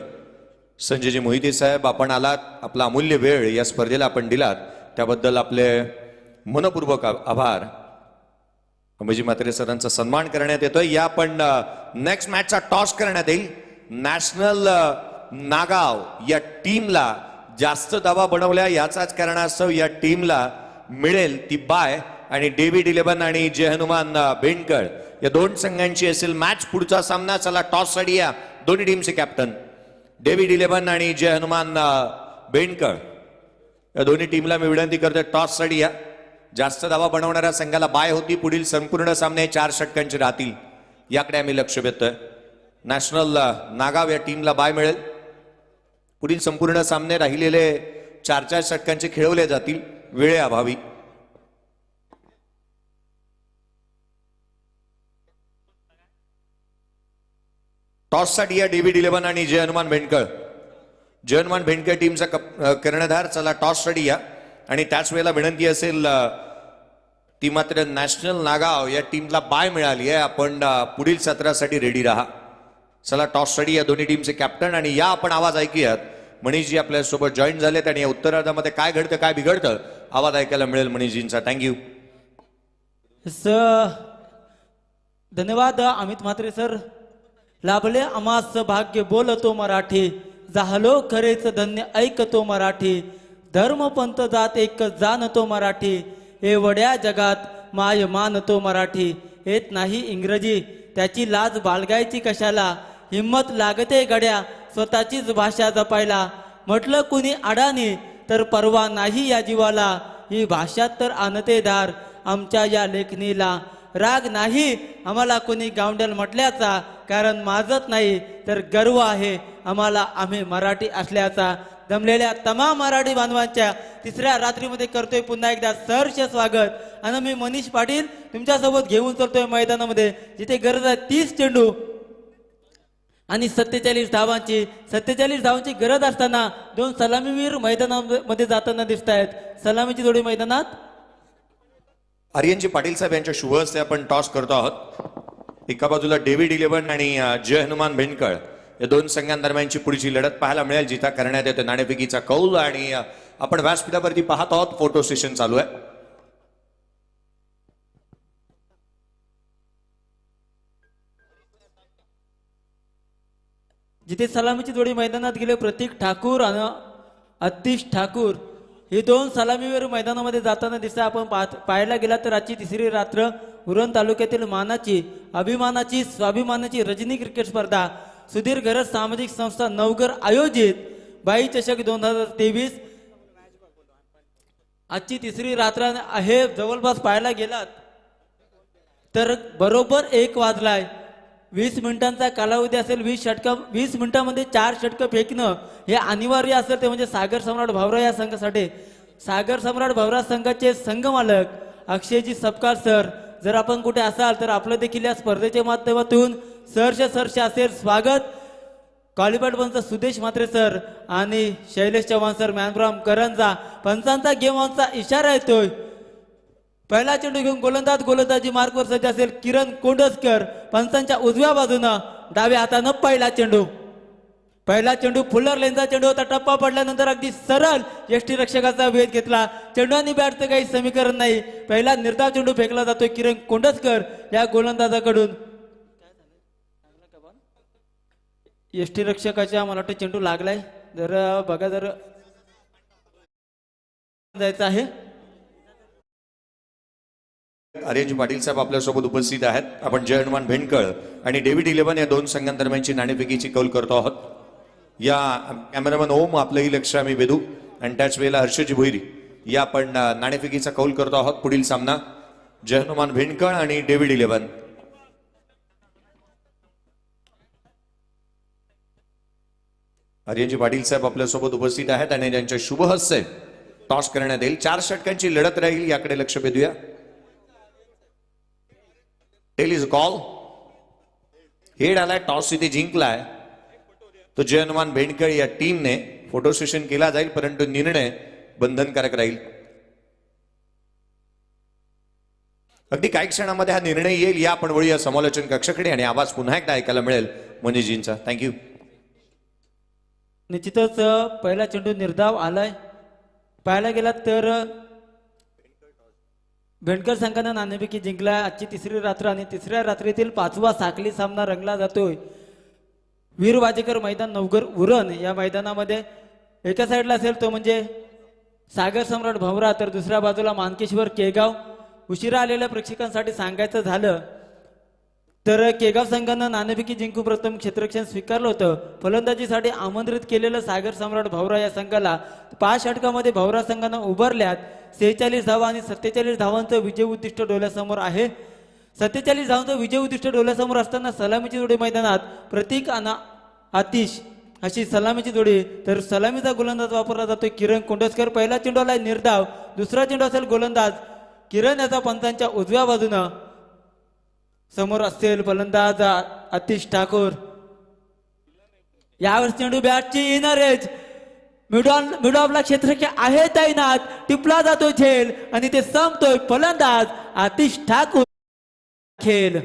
संजयजी मोहिते साहेब, आपण आलात, आपला अमूल्य वेळ या स्पर्धेला आपण दिलात, त्याबद्दल आपले मनपूर्वक आभार। अमितजी म्हात्रे सरांचा सन्मान करण्यात येतोय। या आपण नेक्स्ट मॅचचा टॉस करण्यात येईल। नॅशनल नागाव या टीमला जास्त धावा बनवल्या याचाच कारणास्तव या टीमला मिळेल ती बाय, आणि डेव्हिड 11 आणि जय हनुमान बेंडकर या दोन संघांची असेल मॅच। पुढचा सामना, चला टॉस साठी या दोन्ही टीमचे कॅप्टन डेव्हिड 11 आणि जय हनुमान बेंडकर या दोन्ही टीमला मी विनंती करतोय टॉस साठी या। जास्त धावा बनवणाऱ्या संघाला बाय होती। पुढील संपूर्ण सामने 4 षटकांचे राहतील, याकडे आम्ही लक्ष देतोय। नॅशनल नागाव या टीमला बाय मिळेल। पुढील संपूर्ण सामने राहिलेले 4 षटकांचे खेळवले जातील वेळेअभावी। टॉस साठी या डेव्हिड 11 आणि जय हनुमान बेंडकर। जय हनुमान बेंडकर टीमचा कर्णधार, चला टॉस साठी या। आणि त्याच वेळेला विनंती असेल ती मात्र नॅशनल नागाव या टीमला बाय मिळाली आहे, आपण पुढील सत्रासाठी रेडी राहा। चला टॉस साठी या दोन्ही टीमचे कॅप्टन। आणि या आपण आवाज ऐकूयात, मनीषजी आपल्यासोबत जॉईन झालेत आणि या उत्तरार्धामध्ये काय घडतं काय बिघडतं आवाज ऐकायला मिळेल मनीषजींचा। थँक्यू सर, धन्यवाद अमित म्हात्रे सर। लाभले आम्हास भाग्य बोलतो मराठी, झालो खरेच धन्य ऐकतो मराठी, धर्म पंथ जात एक जाणतो मराठी, एवढ्या जगात माय मानतो मराठी, येत नाही इंग्रजी त्याची लाज बाळगायची कशाला, हिम्मत लागते गड्या स्वतःचीच भाषा जपायला, म्हटलं कुणी अडाणी तर परवा नाही या जीवाला, ही भाषा तर आणते धार आमच्या या लेखणीला, राग नाही आम्हाला कोणी गावंडल म्हटल्याचा, कारण माजत नाही तर गर्व आहे आम्हाला आम्ही मराठी असल्याचा। जमलेल्या तमाम मराठी बांधवांच्या तिसऱ्या रात्रीमध्ये करतोय पुन्हा एकदा सहर्ष स्वागत। आणि मी मनीष पाटील तुमच्यासोबत घेऊन चलतोय मैदानामध्ये, जिथे गरज आहे 30 चेंडू आणि 47 धावांची गरज असताना 2 सलामीवीर मैदानामध्ये जाताना दिसत आहेत। सलामीची जोडी मैदानात आर्यनजी पाटील साहेब यांच्या शुभ हस्ते आपण टॉस करतो आहोत। एका बाजूला डेव्हिड 11 आणि जय हनुमान बेंडकर या दोन संघांदरम्यानची पुढची लढत पाहायला मिळेल, जिथं करण्यात येतो नाणेफेकीचा कौल। आणि आपण व्यासपीठावरती पाहत आहोत, फोटो सेशन चालू आहे। जिथे सलामीची जोडी मैदानात गेले प्रतीक ठाकूर आणि अतिश ठाकूर, हे 2 सलामीवीर मैदानामध्ये जाताना दिसत। आपण पाहायला गेला तर आजची तिसरी रात्र उरण तालुक्यातील मानाची, अभिमानाची, स्वाभिमानाची रजनी क्रिकेट स्पर्धा सुधीर गरज सामाजिक संस्था नवगर आयोजित बाई चषक 2023 आजची तिसरी रात्र आहे। जवळपास पाहायला गेलात तर बरोबर 1 वाजलाय। 20 मिनिटांचा कालावधी असेल. 20 मिनिटांमध्ये 4 षटकं फेकणं हे अनिवार्य असेल ते म्हणजे सागर सम्राट भावरा या संघासाठी. सागर सम्राट भावरा संघाचे संघमालक अक्षयजी सपकाळ सर, जर आपण कुठे असाल तर आपलं देखील या स्पर्धेच्या माध्यमातून सहर्ष असेल स्वागत. क्वालिफाईड पंच सुदेश म्हात्रे सर आणि शैलेश चव्हाण सर मॅनफ्रॉम करंजा. पंचांचा गेम ऑनचा इशारा येतोय. पहिला चेंडू घेऊन गोलंदाजी मार्कवर सज्ज असेल किरण कोंडसकर. पंचांच्या उजव्या बाजूनं डाव्या हातानं पहिला चेंडू फुल्लर लेनचा चेंडू होता. टप्पा पडल्यानंतर अगदी सरळ यष्टीरक्षकाचा वेध घेतला. चेंडू आणि बॅटचं काही समीकरण नाही. पहिला निर्धाव चेंडू फेकला जातोय किरण कोंडसकर या गोलंदाजाकडून. यष्टीरक्षकाच्या मला वाटतं चेंडू लागलाय. जर बघा जर जायचं आहे. आर्यनजी पाटील साहेब आपल्यासोबत उपस्थित आहेत. आपण जय हनुमान भेंडकळ आणि डेव्हिड 11 या दोन संघांदरम्यानची नाणेफेकीची कौल करतो आहोत. या कॅमेरामॅन ओम आपलंही लक्ष आम्ही वेधू आणि त्याच वेळेला हर्षजी भोईर या आपण नाणेफेकीचा कौल करतो आहोत. पुढील सामना जय हनुमान भेंडकळ आणि डेव्हिड 11. आर्यनजी पाटील साहेब आपल्यासोबत उपस्थित आहेत आणि त्यांच्या शुभ हस्ते टॉस करण्यात येईल. 4 षटकांची लढत राहील, याकडे लक्ष वेधूया. Tail is call. हेड आलाय, टॉस इथे जिंकलाय. तो जय हनुमान भेंडकळ या टीमने फोटो सेशन केला जाईल, परंतु निर्णय बंधनकारक राहील. अगदी काही क्षणामध्ये हा निर्णय येईल. या आपण वळूया समालोचन कक्षाकडे आणि आवाज पुन्हा एकदा ऐकायला मिळेल मनीषजींचा. थँक्यू. निश्चितच पहिला चेंडू निर्धाव आलाय. पाहायला गेला तर भेंडकर संघानं नाणेफेकी जिंकला. आजची तिसरी रात्र आणि तिसऱ्या रात्रीतील 5वा साखली सामना रंगला जातोय. वीर वाजेकर मैदान नवघर उरण या मैदानामध्ये एका साईडला असेल तो म्हणजे सागर सम्राट भावरा, तर दुसऱ्या बाजूला मानकेश्वर केगाव. उशिरा आलेल्या प्रेक्षकांसाठी सांगायचं झालं तर केगाव संघानं नाणेफेकी जिंकून प्रथम क्षेत्ररक्षण स्वीकारलं होतं. फलंदाजीसाठी आमंत्रित केलेलं सागर सम्राट भावरा या संघाला 5 षटकामध्ये भावरा संघानं उभारल्यात 46 धावा आणि 47 धावांचं विजय उद्दिष्ट डोळ्यासमोर आहे. 47 धावांचं विजय उद्दिष्ट डोळ्यासमोर असताना सलामीची जोडी मैदानात प्रतीक आणि आतिश अशी सलामीची जोडी. तर सलामीचा गोलंदाज वापरला जातोय किरण कोंडसकर. पहिला चेंडू आलाय निर्धाव. दुसरा चेंडू असेल गोलंदाज किरण याचा पंचांच्या उजव्या बाजूनं. समोर असेल फलंदाज आतिश ठाकूर. यावर चेंडू बॅटची इनर एज मिड ऑफला क्षेत्ररक्षक आहे तैनात. टिपला जातो झेल आणि ते संपतोय. फलंदाज आतिश ठाकूर. खेळ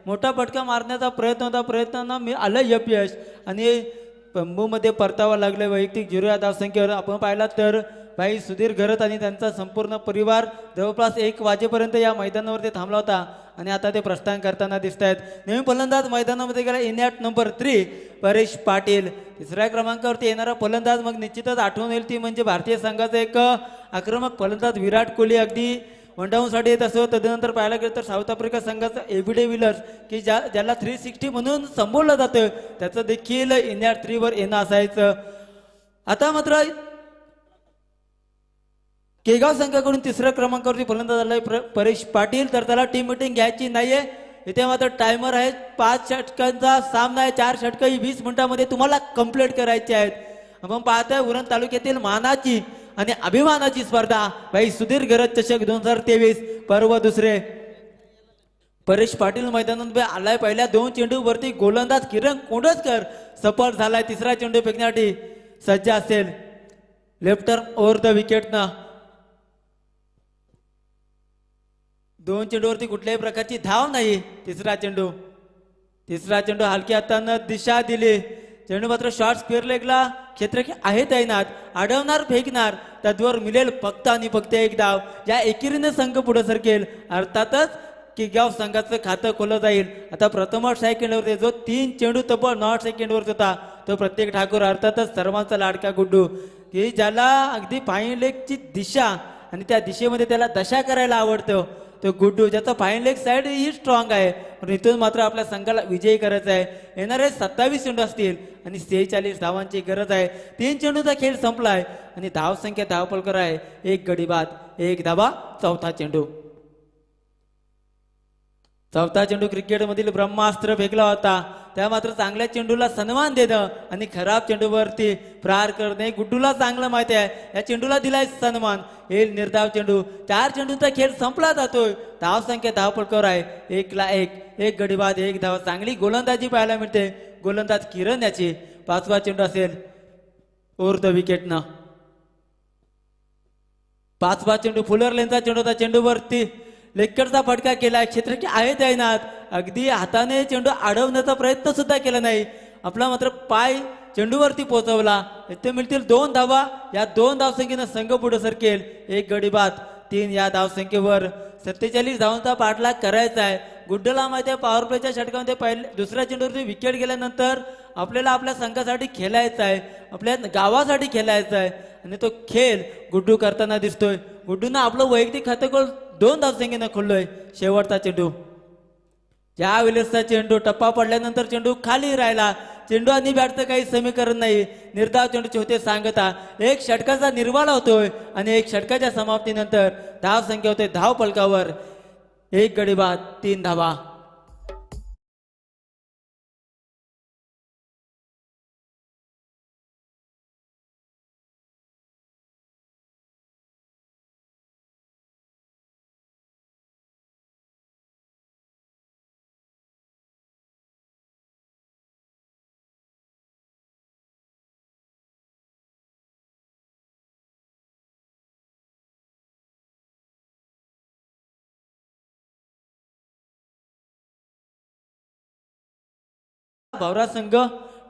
मोठा फटका मारण्याचा प्रयत्न होता. प्रयत्नांना मी आलं अपयश आणि पंबूमध्ये परतावा लागले. वैयक्तिक 0 या धावसंख्येवर आपण पाहिला तर भाई सुधीर घरत आणि त्यांचा संपूर्ण परिवार जवळपास 1 वाजेपर्यंत या मैदानावरती थांबला होता आणि आता ते प्रस्थान करताना दिसत आहेत. नवीन फलंदाज मैदानामध्ये गेला इनॅट नंबर 3 परेश पाटील. तिसऱ्या क्रमांकावरती येणारा फलंदाज मग निश्चितच आठवण येईल ती म्हणजे भारतीय संघाचा एक आक्रमक फलंदाज विराट कोहली अगदी वनडाऊनसाठी येत असतो. तदनंतर पाहायला गेलं तर साऊथ आफ्रिका संघाचा एबीडे विलर्स की ज्याला 360 म्हणून संबोधलं जातं त्याचं देखील इनॅट 3 वर येणं असायचं. आता मात्र केगाव संघाकडून तिसऱ्या क्रमांकावरती फलंदाज आलाय परेश पाटील. तर त्याला टीम मिटिंग घ्यायची नाहीये. इथे मात्र टायमर आहे. 5 षटकांचा सामना आहे. 4 षटकं ही 20 मिनिटांमध्ये तुम्हाला कंप्लीट करायची आहेत. आपण पाहतोय उरण तालुक्यातील मानाची आणि अभिमानाची स्पर्धा भाई सुधीर घरत चषक 2023 पर्व दुसरे. परेश पाटील मैदानात आलाय. पहिल्या 2 चेंडूवरती गोलंदाज किरण कोंडसकर सफल झालाय. तिसरा चेंडू फेकण्यासाठी सज्ज असेल. लेफ्ट टर्न ओव्हर द विकेटनं 2 चेंडूवरती कुठल्याही प्रकारची धाव नाही. तिसरा चेंडू हलक्या हातानं दिशा दिली. चेंडू मात्र शॉर्ट स्क्वेअर लेगला क्षेत्ररक्षक आहे तैनात. अडवणार फेकणार तद्वर मिळेल फक्त आणि फक्त 1 धाव. या एकेरीने संघ पुढे सरकेल. अर्थातच केगाव संघाचं खातं खोलं जाईल. आता प्रथम सेकंडवरती जो 3 चेंडू तब्बल नॉट सेकंडवरती होता तो प्रत्येक ठाकूर अर्थातच सर्वांचा लाडका गुड्डू की ज्याला अगदी फाईन लेगची दिशा आणि त्या दिशेमध्ये त्याला दशा करायला आवडतं तो गुड्डू, ज्याचा फाईन लेग साईड ही स्ट्रॉंग आहे. पण इथून मात्र आपल्या संघाला विजयी करायचा आहे. येणारे 27 चेंडू असतील आणि 46 धावांची गरज आहे. 3 चेंडूचा खेळ संपलाय आणि धावसंख्या धावपलकर आहे 1 गडी बाद 1 धावा. चौथा चेंडू क्रिकेटमधील ब्रह्मास्त्र फेकला होता. त्या मात्र चांगल्या चेंडूला सन्मान देणं आणि खराब चेंडूवरती प्रहार करणे गुड्डूला चांगलं माहिती आहे. या चेंडूला दिलाय सन्मान. येईल निर्धाव चेंडू. 4 चेंडूंचा खेळ संपला जातोय. धावसंख्या धावपलकर आहे 1 गडी बाद 1 धावा. चांगली गोलंदाजी पाहायला मिळते. गोलंदाज किरण याची 5वा चेंडू असेल ओव्हर द विकेटनं. 5वा चेंडू फुलर लेनचा चेंडू होता. चेंडूवरती लेक्करचा फटका केलाय. क्षेत्ररक्षक आहे तैनात. अगदी हाताने चेंडू अडवण्याचा प्रयत्न सुद्धा केला नाही. आपला मात्र पाय चेंडूवरती पोहोचवला. इथे मिळतील 2 धावा. या 2 धावसंख्येनं संघ पुढे सरकेल 1 गडी बाद 3. या धावसंख्येवर 47 धावांचा पाठलाग करायचा आहे. गुड्डूला माहिती आहे पॉवर प्लेच्या षटकामध्ये दुसऱ्या चेंडूवरती विकेट गेल्यानंतर आपल्याला आपल्या संघासाठी खेळायचं आहे, आपल्या गावासाठी खेळायचं आहे आणि तो खेळ गुड्डू करताना दिसतोय. गुड्डूनं आपलं वैयक्तिक खातं 2 धावसंख्येनं खोललोय. शेवटचा चेंडू ज्या वेळेसचा चेंडू टप्पा पडल्यानंतर चेंडू खाली राहिला. चेंडू आणि बॅटचं काही समीकरण नाही. निर्धाव चेंडूचे होते सांगता. 1 षटकाचा निर्वाळा होतोय आणि 1 षटकाच्या समाप्तीनंतर धावसंख्या होते धाव फलकावर 1 गडी बाद 3 धावा. भवरा संघ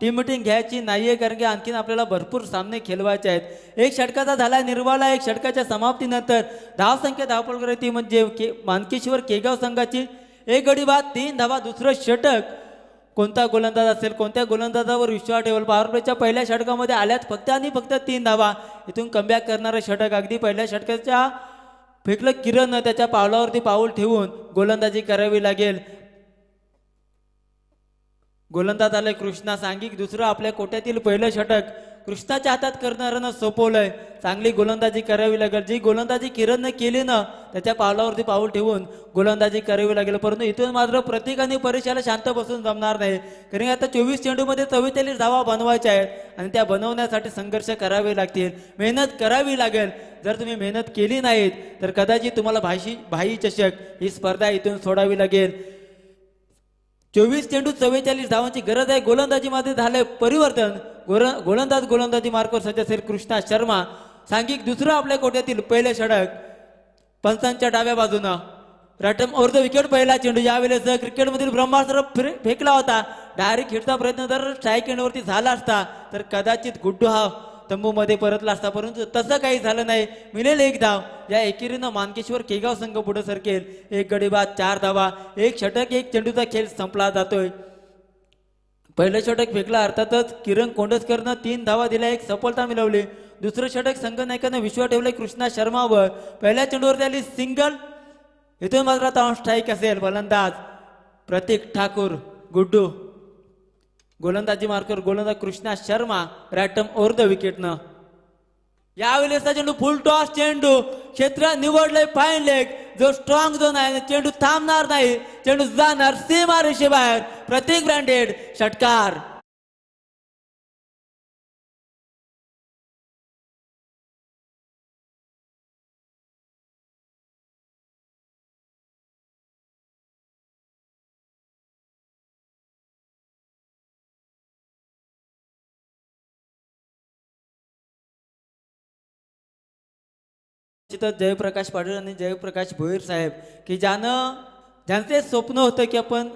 टीम मिटिंग घ्यायची नाहीये कारण की आणखीन आपल्याला भरपूर सामने खेळवायचे आहेत. 1 षटकाचा झाला निर्वाळा. 1 षटकाच्या समाप्तीनंतर धावसंख्या धावपलकर ती म्हणजे मानकेश्वर केगाव संघाची 1 गडी बाद 3 धावा. दुसरं षटक कोणता गोलंदाज असेल, कोणत्या गोलंदाजावर विश्वास ठेवल. पॉवर प्लेच्या पहिल्या षटकामध्ये आल्यात फक्त आणि फक्त 3 धावा. इथून कमबॅक करणारं षटक अगदी पहिल्या षटकाच्या फेकलं किरण त्याच्या पावलावरती पाऊल ठेवून गोलंदाजी करावी लागेल. गोलंदाज आले कृष्णा सांघिक. दुसरं आपल्या कोट्यातील पहिलं षटक कृष्णाच्या हातात करणाऱ्यानं सोपवलंय. चांगली गोलंदाजी करावी लागेल. जी गोलंदाजी किरणनं केली ना त्याच्या पावलावरती पाऊल ठेवून गोलंदाजी करावी लागेल. परंतु इथून मात्र प्रत्येकाने परीक्षेला शांत बसून जमणार नाही कारण आता 24 चेंडूमध्ये 44 धावा बनवायच्या आहेत आणि त्या बनवण्यासाठी संघर्ष करावे लागतील, मेहनत करावी लागेल. जर तुम्ही मेहनत केली नाहीत तर कदाचित तुम्हाला भाई चषक ही स्पर्धा इथून सोडावी लागेल. 24 चेंडू 44 धावांची गरज आहे. गोलंदाजीमध्ये झालंय परिवर्तन. गोलंदाजी मार्कवर सज्ज असेल कृष्णा शर्मा सांघिक. दुसरं आपल्या कोट्यातील पहिले षटक पंचांच्या डाव्या बाजूनं रॅटम ओव्हर द विकेट. पहिला चेंडू यावेळेस क्रिकेटमधील ब्रह्मास्त्र फेकला होता. डायरेक्ट हिटचा प्रयत्न जर स्ट्राईक एंडवरती झाला असता तर कदाचित गुड्डू हा तंबूमध्ये परतला असता, परंतु तसं काही झालं नाही. मिळेल 1 धाव. या एकेरीनं मानकेश्वर केगाव संघ पुढे सरकेल 1 गडी बाद 4 धावा. 1 षटक 1 चेंडूचा खेळ संपला जातोय. पहिलं षटक फेकला अर्थातच किरण कोंडसकरनं 3 धावा दिल्या, 1 सफलता मिळवली. दुसरं षटक संघनायकानं विश्वास ठेवले कृष्णा शर्मावर. पहिल्या चेंडूवर आली सिंगल. इथून मात्र आता स्ट्राईक असेल. फलंदाज प्रतीक ठाकूर गुड्डू. गोलंदाजी मार्कर गोलंदाज कृष्णा शर्मा रॅटम ओव्हर द विकेटनं. यावेळेसचा चेंडू फुल टॉस चेंडू. क्षेत्र निवडलंय फाईन लेग. जो स्ट्रॉंग झोन आहे चेंडू थांबणार नाही. चेंडू जाणार सीमा रेषेबाहेर. प्रतीक ब्रँडेड षटकार. जयप्रकाश पाटील आणि जयप्रकाश भोईर साहेब की ज्यांचे स्वप्न होतं की आपण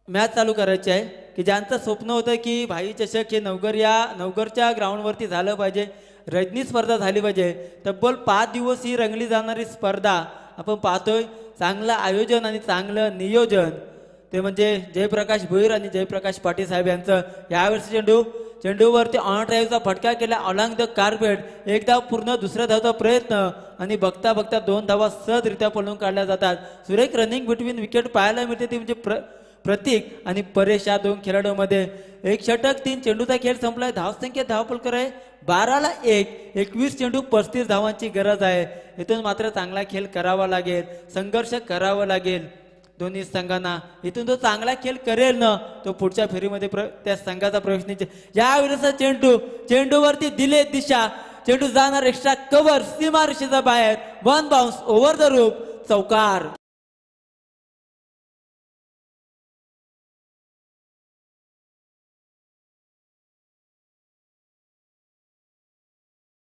मॅच चालू करायची आहे, की ज्यांचं स्वप्न होतं की भाई चषक हे नवघरच्या ग्राउंडवरती झालं पाहिजे, रजनी स्पर्धा झाली पाहिजे. तब्बल 5 दिवस ही रंगली जाणारी स्पर्धा आपण पाहतोय. चांगलं आयोजन आणि चांगलं नियोजन ते म्हणजे जयप्रकाश भोईर आणि जयप्रकाश पाटील साहेब यांचं. यावेळेस चेंडू चेंडूवरती ऑन ड्राईव्हचा फटका केला अलॉंग द कार्पेट. एक धाव पूर्ण, दुसऱ्या धावचा प्रयत्न आणि बघता बघता 2 धावा सहजरित्या पळून काढल्या जातात. सुरेख रनिंग बिटवीन विकेट पाहायला मिळते ती म्हणजे प्रतीक आणि परेश या 2 खेळाडूंमध्ये. 1 षटक 3 चेंडूचा खेळ संपलाय. धावसंख्या धावफलकर आहे 12-1. 21 चेंडू 35 धावांची गरज आहे. इथून मात्र चांगला खेळ करावा लागेल, संघर्ष करावा लागेल दोन्ही संघांना. इथून जो चांगला खेळ करेल ना तो पुढच्या फेरीमध्ये त्या संघाचा प्रवेश निश्चित. यावेळेस चेंडूवरती दिले दिशा, चेंडू जाणार एक्स्ट्रा कव्हर, सीमारेषेच्या बाहेर, 1 बाउन्स ओव्हर द रूप, चौकार.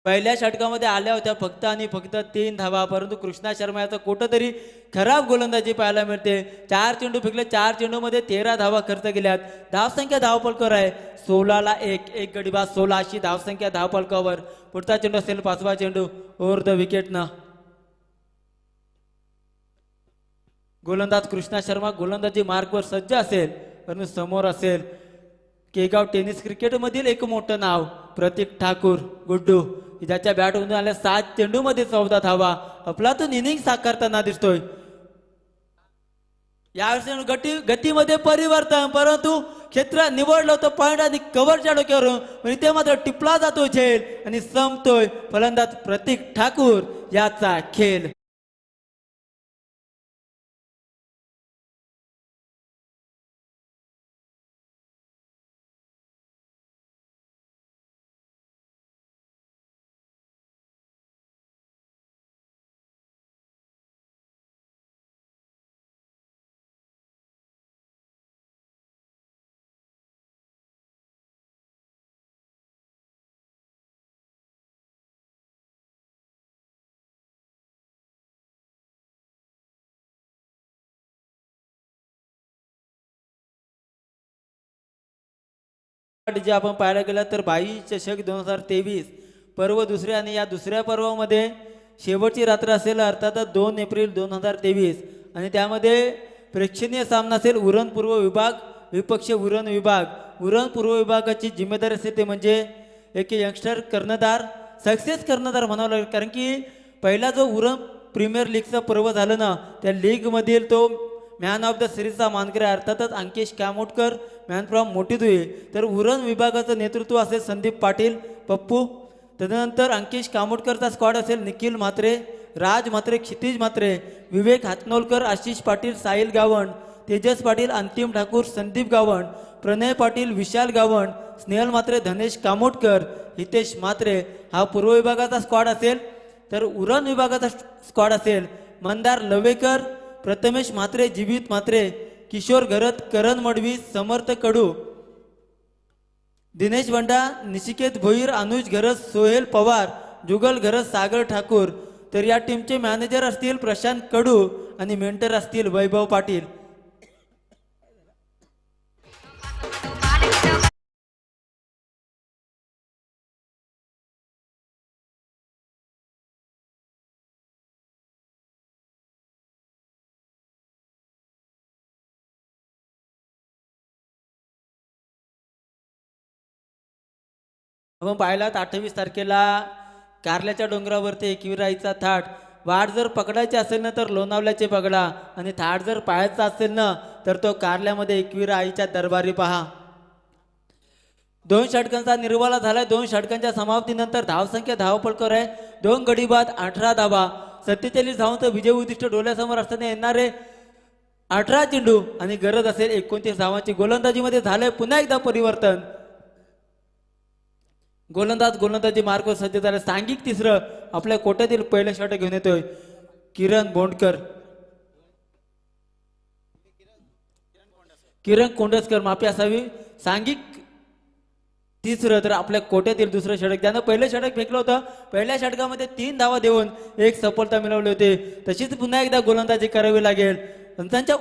पहिल्या षटकामध्ये आल्या होत्या फक्त आणि फक्त 3 धावा, परंतु कृष्णा शर्मा याचा कुठंतरी खराब गोलंदाजी पाहायला मिळते. 4 चेंडू फेकले, 4 चेंडूमध्ये 13 धावा खर्च केल्यात. धावसंख्या धावफलकर आहे 16-1. 1 गडी बाद 16 अशी धावसंख्या धावफलकावर. पुढचा चेंडू असेल 5वा चेंडू ओव्हर द विकेटनं. गोलंदाज कृष्णा शर्मा गोलंदाजी मार्कवर सज्ज असेल, परंतु समोर असेल केगाव टेनिस क्रिकेटमधील एक मोठं नाव प्रतीक ठाकूर गुड्डू, ज्याच्या बॅटमधून आल्या 7 चेंडूमध्ये 14 धावा. अफलातून इनिंग साकारताना दिसतोय. यावेळी गतीमध्ये परिवर्तन, परंतु क्षेत्र निवडलं होतं पॉइंट आणि कव्हरच्या डोक्यावरून, पण इथे मात्र टिपला जातो झेल आणि संपतोय फलंदाज प्रतीक ठाकूर याचा खेळ. जे आपण पाहायला गेलं तर 22 चषक 2023 पर्व दुसरे आणि या दुसऱ्या पर्वामध्ये शेवटची रात्र असेल अर्थातच 2 एप्रिल 2023 आणि त्यामध्ये प्रेक्षणीय सामना असेल उरण पूर्व विभाग विपक्ष उरण विभाग. उरण पूर्व विभागाची जिम्मेदारी असेल ते म्हणजे एक यंगस्टर कर्णधार, सक्सेस कर्णधार म्हणावं लागेल, कारण की पहिला जो उरण प्रीमियर लीगचा पर्व झालं ना त्या लीगमधील तो मॅन ऑफ द सिरीजचा मानकरी अर्थातच अंकेश कामोटकर मॅन फ्रॉम मोठीदुई. तर उरण विभागाचं नेतृत्व असेल संदीप पाटील पप्पू. तदनंतर अंकेश कामोटकरचा स्क्वॉड असेल निखिल म्हात्रे, राज म्हात्रे, क्षितिज म्हात्रे, विवेक हातनोलकर, आशिष पाटील, साहिल गावण, तेजस पाटील, अंतिम ठाकूर, संदीप गावण, प्रणय पाटील, विशाल गावण, स्नेहल म्हात्रे, धनेश कामोटकर, हितेश म्हात्रे हा पूर्व विभागाचा स्क्वॉड असेल. तर उरण विभागाचा स्क्वॉड असेल मंदार लवेकर, प्रथमेश म्हात्रे, जीवित म्हात्रे, किशोर घरत, करण मडवी, समर्थ कडू, दिनेश बंडा, निशिकेत भोईर, अनुज घरत, सोहेल पवार, जुगल घरत, सागर ठाकूर. तर या टीमचे मॅनेजर असतील प्रशांत कडू आणि मेंटर असतील वैभव पाटील. आपण पाहिलात 28 तारखेला कारल्याच्या डोंगरावरती एकविराईचा थाट. वाट जर पकडायची असेल ना तर लोणावल्याचे पकडा आणि थाट जर पाहायचा असेल ना तर तो कारल्यामध्ये एकविरा आईच्या दरबारी पहा. 2 षटकांचा निर्वाळा झालाय. 2 षटकांच्या समाप्तीनंतर धावसंख्या धावपळकर आहे 2 गडी बाद 18 धावा. 47 धावांचं विजय उद्दिष्ट डोळ्यासमोर असताना येणारे 18 चेंडू आणि गरज असेल 29 धावांची. गोलंदाजीमध्ये झालंय पुन्हा एकदा परिवर्तन. गोलंदाजी मार्कवर सज्ज झाले. सांघिक तिसरं आपल्या कोट्यातील पहिलं षटक घेऊन येतोय किरण बोंडकर, किरण कोंडसकर माफी असावी. सांघिक तिसरं तर आपल्या कोट्यातील दुसरं षटक. त्यानं पहिलं षटक फेकलं होतं. पहिल्या षटकामध्ये 3 धावा देऊन 1 सफलता मिळवली होती. तशीच पुन्हा एकदा गोलंदाजी करावी लागेल. त्यांच्या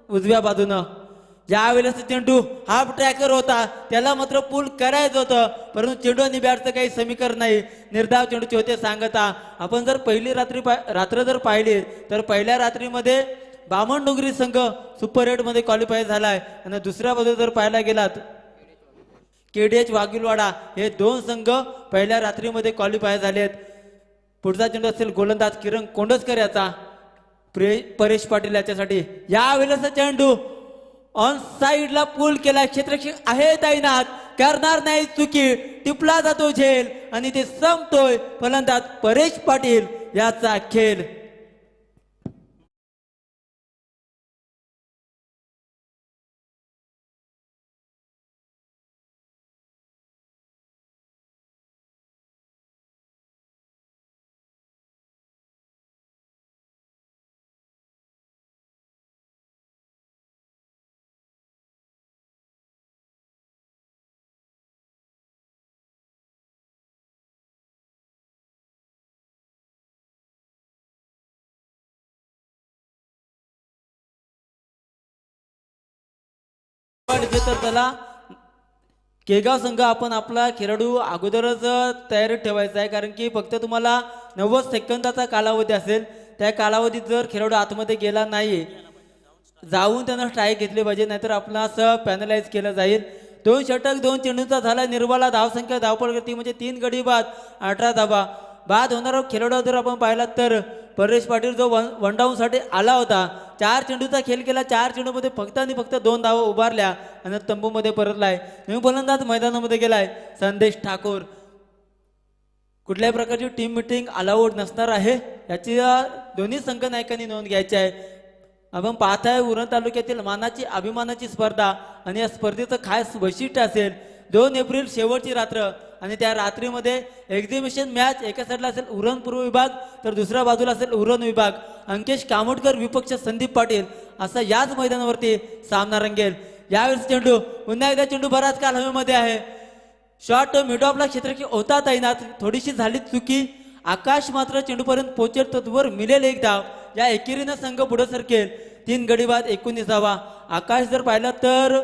उजव्या बाजूनं ज्या वेळेस चेंडू हाफ ट्रॅकर होता त्याला मात्र पूल करायचं होतं, परंतु चेंडू आणि बॅटचं काही समीकरण नाही. निर्धाव चेंडूचे होते सांगता. आपण जर पहिली रात्र जर पाहिली तर पहिल्या रात्रीमध्ये बामणडोंगरी संघ सुपर 8 मध्ये क्वालिफाय झालाय आणि दुसऱ्या बाजूला जर पाहायला गेलात KDH वाघिलवाडा हे दोन संघ पहिल्या रात्रीमध्ये क्वालिफाय झालेत. पुढचा चेंडू असेल गोलंदाज किरण कोंडसकर याचा परेश पाटील याच्यासाठी. यावेळेस चेंडू ऑन साइडला पूल केला. क्षेत्ररक्षक आहे तैनात, करणार नाही चुकी, टिपला जातो झेल आणि ते संपतोय. फलंदाज परेश पाटील याचा खेळ. तर त्याला केगाव संघ आपण आपला खेळाडू अगोदरच तयारीत ठेवायचा आहे, कारण की फक्त तुम्हाला 90 सेकंदाचा कालावधी असेल. त्या कालावधीत जर खेळाडू आतमध्ये गेला नाही जाऊन त्यानं स्ट्राईक घेतली पाहिजे, नाहीतर आपणास पॅनलाइज केलं जाईल. 2 षटक 2 चेंडूंचा झाला निर्वाला. धावसंख्या धावपळगती म्हणजे 3 गडी बाद 18 धावा. बाद होणारा खेळाडू जर आपण पाहिला तर परेश पाटील जो वन डाऊनसाठी आला होता, 4 चेंडूचा खेळ केला. 4 चेंडूमध्ये फक्त आणि फक्त 2 धावा उभारल्या आणि तंबूमध्ये परतलाय. नवीन फलंदाज मैदानामध्ये गेलाय संदेश ठाकूर. कुठल्याही प्रकारची टीम मिटिंग अलाउड नसणार आहे याची दोन्ही संघ नायकांनी नोंद घ्यायची आहे. आपण पाहताय उरण तालुक्यातील मानाची अभिमानाची स्पर्धा आणि या स्पर्धेचं खास वैशिष्ट्य असेल 2 एप्रिल शेवटची रात्र आणि त्या रात्रीमध्ये एक्झिबिशन मॅच. एका साईडला असेल उरण पूर्व विभाग तर दुसऱ्या बाजूला असेल उरण विभाग. अंकेश कामोडकर विपक्ष संदीप पाटील असा याच मैदानावरती सामना रंगेल. यावेळेस चेंडू पुन्हा एकदा चेंडू बराच काल हवेमध्ये आहे. शॉट मिड ऑफला क्षेत्ररक्षक होता तैनात, थोडीशी झाली चुकी. आकाश मात्र चेंडूपर्यंत पोहोचेल तर मिळेल एक धाव. या एकेरीनं संघ पुढे सरकेल. 3 गडी बाद 19 धावा. आकाश जर पाहिला तर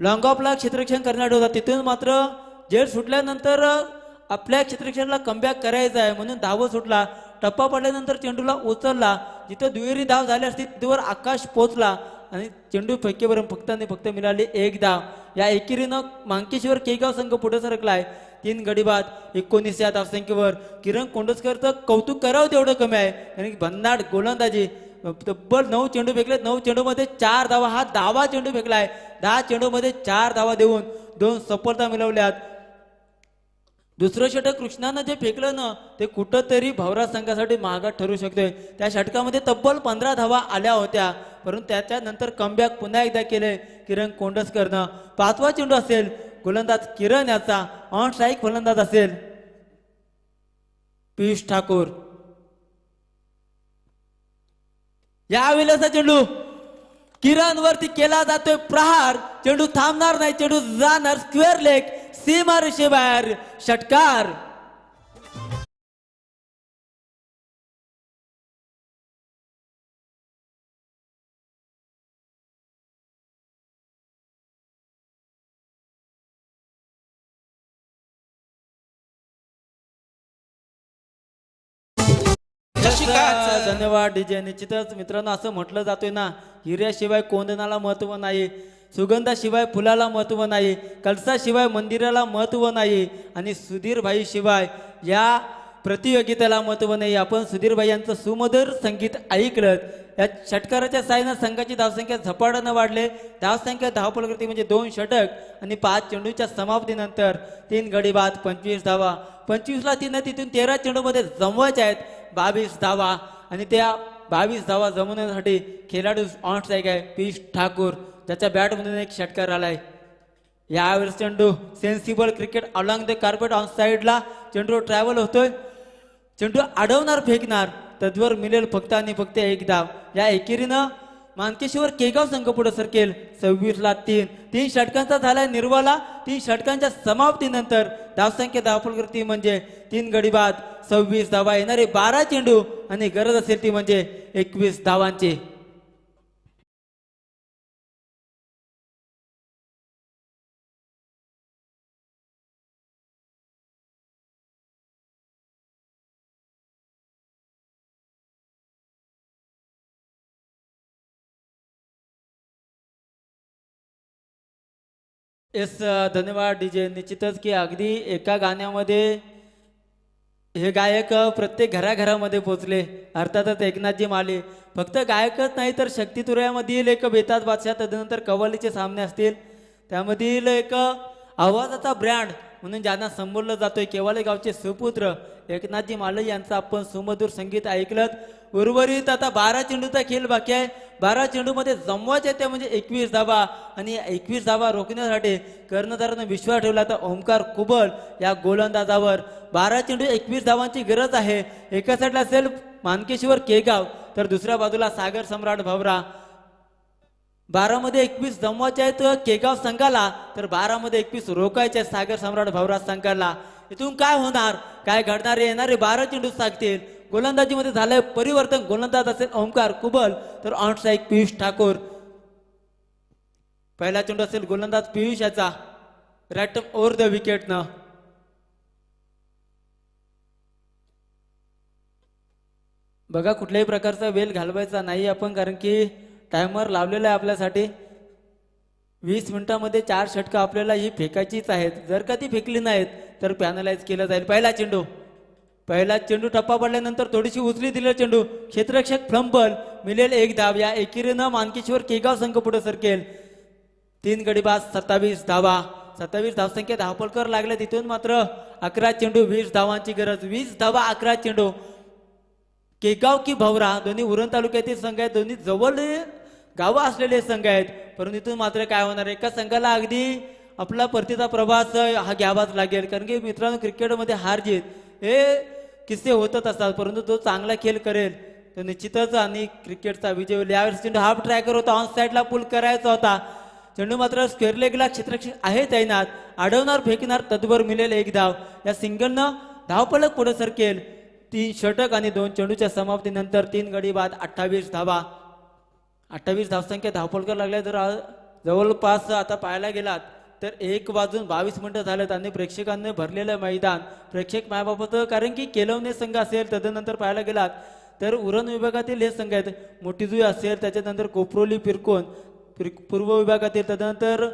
लॉंग ऑफला क्षेत्ररक्षण करण्यात होता, तिथून मात्र जेल सुटल्यानंतर आपल्या क्षेत्ररक्षणाला कमबॅक करायचं आहे म्हणून धाव सुटला. टप्पा पडल्यानंतर चेंडूला उचलला. जिथं दुहेरी धाव झाली असती तिथवर आकाश पोचला आणि चेंडू फेकेपर्यंत फक्त आणि फक्त मिळाली एक धाव. या एकेरीनं मांकेश्वर केगाव संघ पुढे सरकलाय 3 गडी बाद 19 या धावसंख्येवर. किरण कोंडसकरचं कौतुक करावं तेवढं कमी आहे, कारण भन्नाट गोलंदाजी. तब्बल 9 चेंडू फेकले, 9 चेंडूमध्ये 4 धावा. हा 10वा चेंडू फेकलाय. 10 चेंडूमध्ये 4 धावा देऊन 2 सफलता मिळवल्यात. दुसरं षटक कृष्णानं जे फेकलं ना ते कुठंतरी भवरा संघासाठी महागात ठरू शकतोय. त्या षटकामध्ये तब्बल 15 धावा आल्या होत्या, परंतु त्याच्यानंतर कमबॅक पुन्हा एकदा केले किरण कोंडसकरनं. 5वा चेंडू असेल गोलंदाज किरण याचा. ऑन स्ट्राईक फलंदाज असेल पियुष ठाकूर. यावेळेचा चेंडू किरण वरती केला जातोय प्रहार. चेंडू थांबणार नाही, चेंडू जाणार स्क्वेअर लेग सीमा रेषेबाहेर. षटकार. धन्यवाद डीजे. निश्चितच मित्रांनो असं म्हटलं जातोय ना, हिऱ्याशिवाय कोंदणाला महत्व नाही, सुगंधाशिवाय फुलाला महत्व नाही, कलसाशिवाय मंदिराला महत्व नाही आणि सुधीरभाई शिवाय या प्रतियोगितेला महत्व नाही. आपण सुधीरभाई यांचं सुमधुर संगीत ऐकलं. या षटकाराच्या साहाय्यानं संघाची धावसंख्या झपाट्यानं वाढले. धावसंख्या धावपळगती म्हणजे 2 षटक आणि 5 चेंडूच्या समाप्तीनंतर 3 गडी बाद 25 धावा. 25ला 3 तिथून 13 चेंडूमध्ये जमवायचे आहेत 22 धावा आणि त्या 22 धावा जमवण्यासाठी खेळाडू ऑन स्ट्राईक आहे पियुष ठाकूर, त्याच्या बॅटमधून एक षटकार आलाय. यावेळेस चेंडू sensible cricket along the carpet on साइडला चेंडू ट्रॅव्हल होतोय. चेंडू अडवणार फेकणार तद्वर मिळेल फक्त आणि फक्त एक धाव. या एकेरीनं मानकेश्वर केगाव संघ पुढे सरकेल 26ला 3. 3 षटकांचा झालाय निर्वाला. 3 षटकांच्या समाप्तीनंतर धावसंख्या धावपळगती म्हणजे 3 गडी बाद 26 धावा. येणारे 12 चेंडू आणि गरज असेल ती म्हणजे 21 धावांची. येस धन्यवाद डीजे. निश्चितच की अगदी एका गाण्यामध्ये हे गायक प्रत्येक घराघरामध्ये पोचले. अर्थातच एकनाथजी माले फक्त गायकच नाही तर शक्तितुऱ्यामधील एक बेताज बादशाह, तदनंतर कव्वालीचे सामने असतील, त्यामधील एक आवाजाचा ब्रँड म्हणून ज्यांना संबोधलं जातोय केवाले गावचे सुपुत्र एकनाथजी माले यांचं आपण सुमधुर संगीत ऐकलं. उर्वरित आता 12 चेंडूचा खेळ बाकी आहे. 12 चेंडूमध्ये जमवायचे ते म्हणजे 21 धावा, आणि 21 धावा रोखण्यासाठी कर्णधारानं विश्वास ठेवला तर ओमकार कुबल या गोलंदाजावर. 12 चेंडू 21 धावांची गरज आहे. एका साईडला असेल मानकेश्वर केगाव तर दुसऱ्या बाजूला सागर सम्राट भवरा. 12 मध्ये 21 जमवायचे आहेत केगाव संघाला, तर 12 मध्ये 21 रोखायचे आहेत सागर सम्राट भवरा संघाला. इथून काय होणार, काय घडणार, येणारे 12 चेंडू सांगतील. गोलंदाजीमध्ये झालंय परिवर्तन. गोलंदाज असेल ओमकार कुबल तर ऑन स्ट्राईक पियुष ठाकूर. पहिला चेंडू असेल गोलंदाज पियुष याचा, राईट ओव्हर द विकेटनं. बघा कुठल्याही प्रकारचा वेल घालवायचा नाही आपण, कारण की टायमर लावलेला आहे आपल्यासाठी. 20 मिनिटांमध्ये 4 षटकं आपल्याला ही फेकायचीच आहेत. जर का ती फेकली नाहीत तर पॅनलाइज केलं जाईल. पहिला चेंडू टप्पा पडल्यानंतर थोडीशी उचली दिलेला चेंडू, क्षेत्ररक्षक फ्लंबल, मिळेल 1 धाव. या एकेरीनं मानकेश्वर केगाव संघ पुढे सरकेल. 3 गडी बाद 27 धावा, 27 धावसंख्या धावपलकर लागले. तिथून मात्र 11 चेंडू 20 धावांची गरज. 20 धावा 11 चेंडू. केगाव की भवरा दोन्ही उरण तालुक्यातील संघ आहेत, दोन्ही जवळ गावं असलेले संघ आहेत. परंतु इथून मात्र काय होणार, एका संघाला अगदी आपला परतीचा प्रवास हा घ्यावाच लागेल. कारण की मित्रांनो क्रिकेटमध्ये हार जीत हे किस्से होतच असतात, परंतु जो चांगला खेळ करेल तो निश्चितच आणि क्रिकेटचा विजय होईल. यावेळेस चेंडू हाफ ट्रॅकर होता, ऑन साईडला पुल करायचा होता. चेंडू मात्र स्क्वेअर लेगला क्षेत्ररक्षक आहे तैनात, अडवणार फेकणार तदवर मिळेल 1 धाव. या सिंगलनं धावपलक पुढे सरकेल. 3 षटक आणि 2 चेंडूच्या समाप्तीनंतर 3 गडी बाद 28 धावा. 28 धावसंख्या धावपलकर लागल्या. जर जवळपास आता पाहायला गेलात तर 1 वाजून 22 मिनिटं झालेत आणि प्रेक्षकांनी भरलेलं मैदान. प्रेक्षक मायबाबत, कारण की केलवणे संघ असेल, तदनंतर पाहायला गेलात तर उरण विभागातील हे संघ आहेत. मोठीजुई असेल, त्याच्यानंतर कोपरोली पिरकोन पूर्व विभागातील, तदनंतर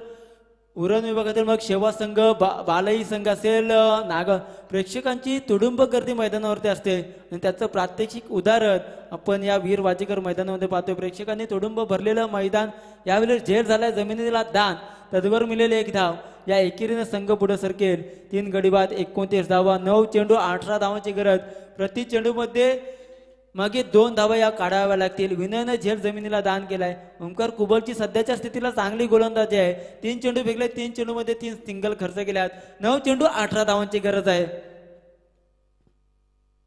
उरण विभागातील मग शेवा संघ, बालई संघ असेल, नाग. प्रेक्षकांची तुडुंब गर्दी मैदानावरती असते आणि त्याचं प्रात्यक्षिक उदाहरण आपण या वीर वाजेकर मैदानामध्ये पाहतोय. प्रेक्षकांनी तुडुंब भरलेलं मैदान. यावेळेस झेल झालाय जमिनीला दान, तदवर मिळेले 1 धाव. या एकेरीनं संघ पुढे सरकेल. 3 गडी बाद 29 धावा, 9 चेंडू 18 धावांची गरज. प्रति चेंडूमध्ये मागे 2 धावा या काढाव्या लागतील. विनयनं झेल जमिनीला दान केलाय. ओमकार कुबलची सध्याच्या स्थितीला चांगली गोलंदाजी आहे. 3 चेंडू फेकले, 3 चेंडूमध्ये 3 सिंगल खर्च केल्यात. 9 चेंडू 18 धावांची गरज आहे.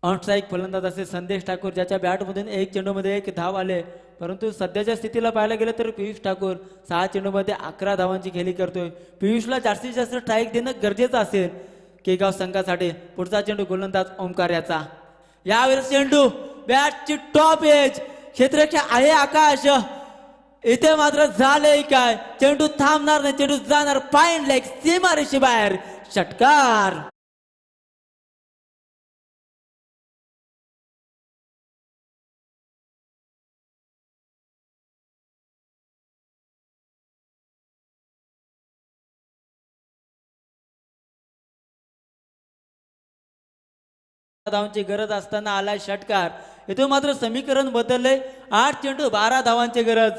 ऑन स्ट्राईक फलंदाज असे संदेश ठाकूर, ज्याच्या बॅटमधून 1 चेंडूमध्ये 1 धाव आले. परंतु सध्याच्या स्थितीला पाहायला गेलं तर पियुष ठाकूर 6 चेंडूमध्ये 11 धावांची खेळी करतोय. पियुषला जास्तीत जास्त स्ट्राईक देणं गरजेचं असेल केगाव संघासाठी. पुढचा चेंडू गोलंदाज ओमकार याचा. यावेळेस चेंडू बॅटची टॉप एज, क्षेत्ररक्षक आहे आकाश. इथे मात्र झालंय काय, चेंडू थांबणार नाही, चेंडू जाणार फाईन लेग सीमारेषे बाहेर. षटकार. धावांची गरज असताना आलाय षटकार. इथून मात्र समीकरण बदलले. 8 चेंडू 12 धावांची गरज.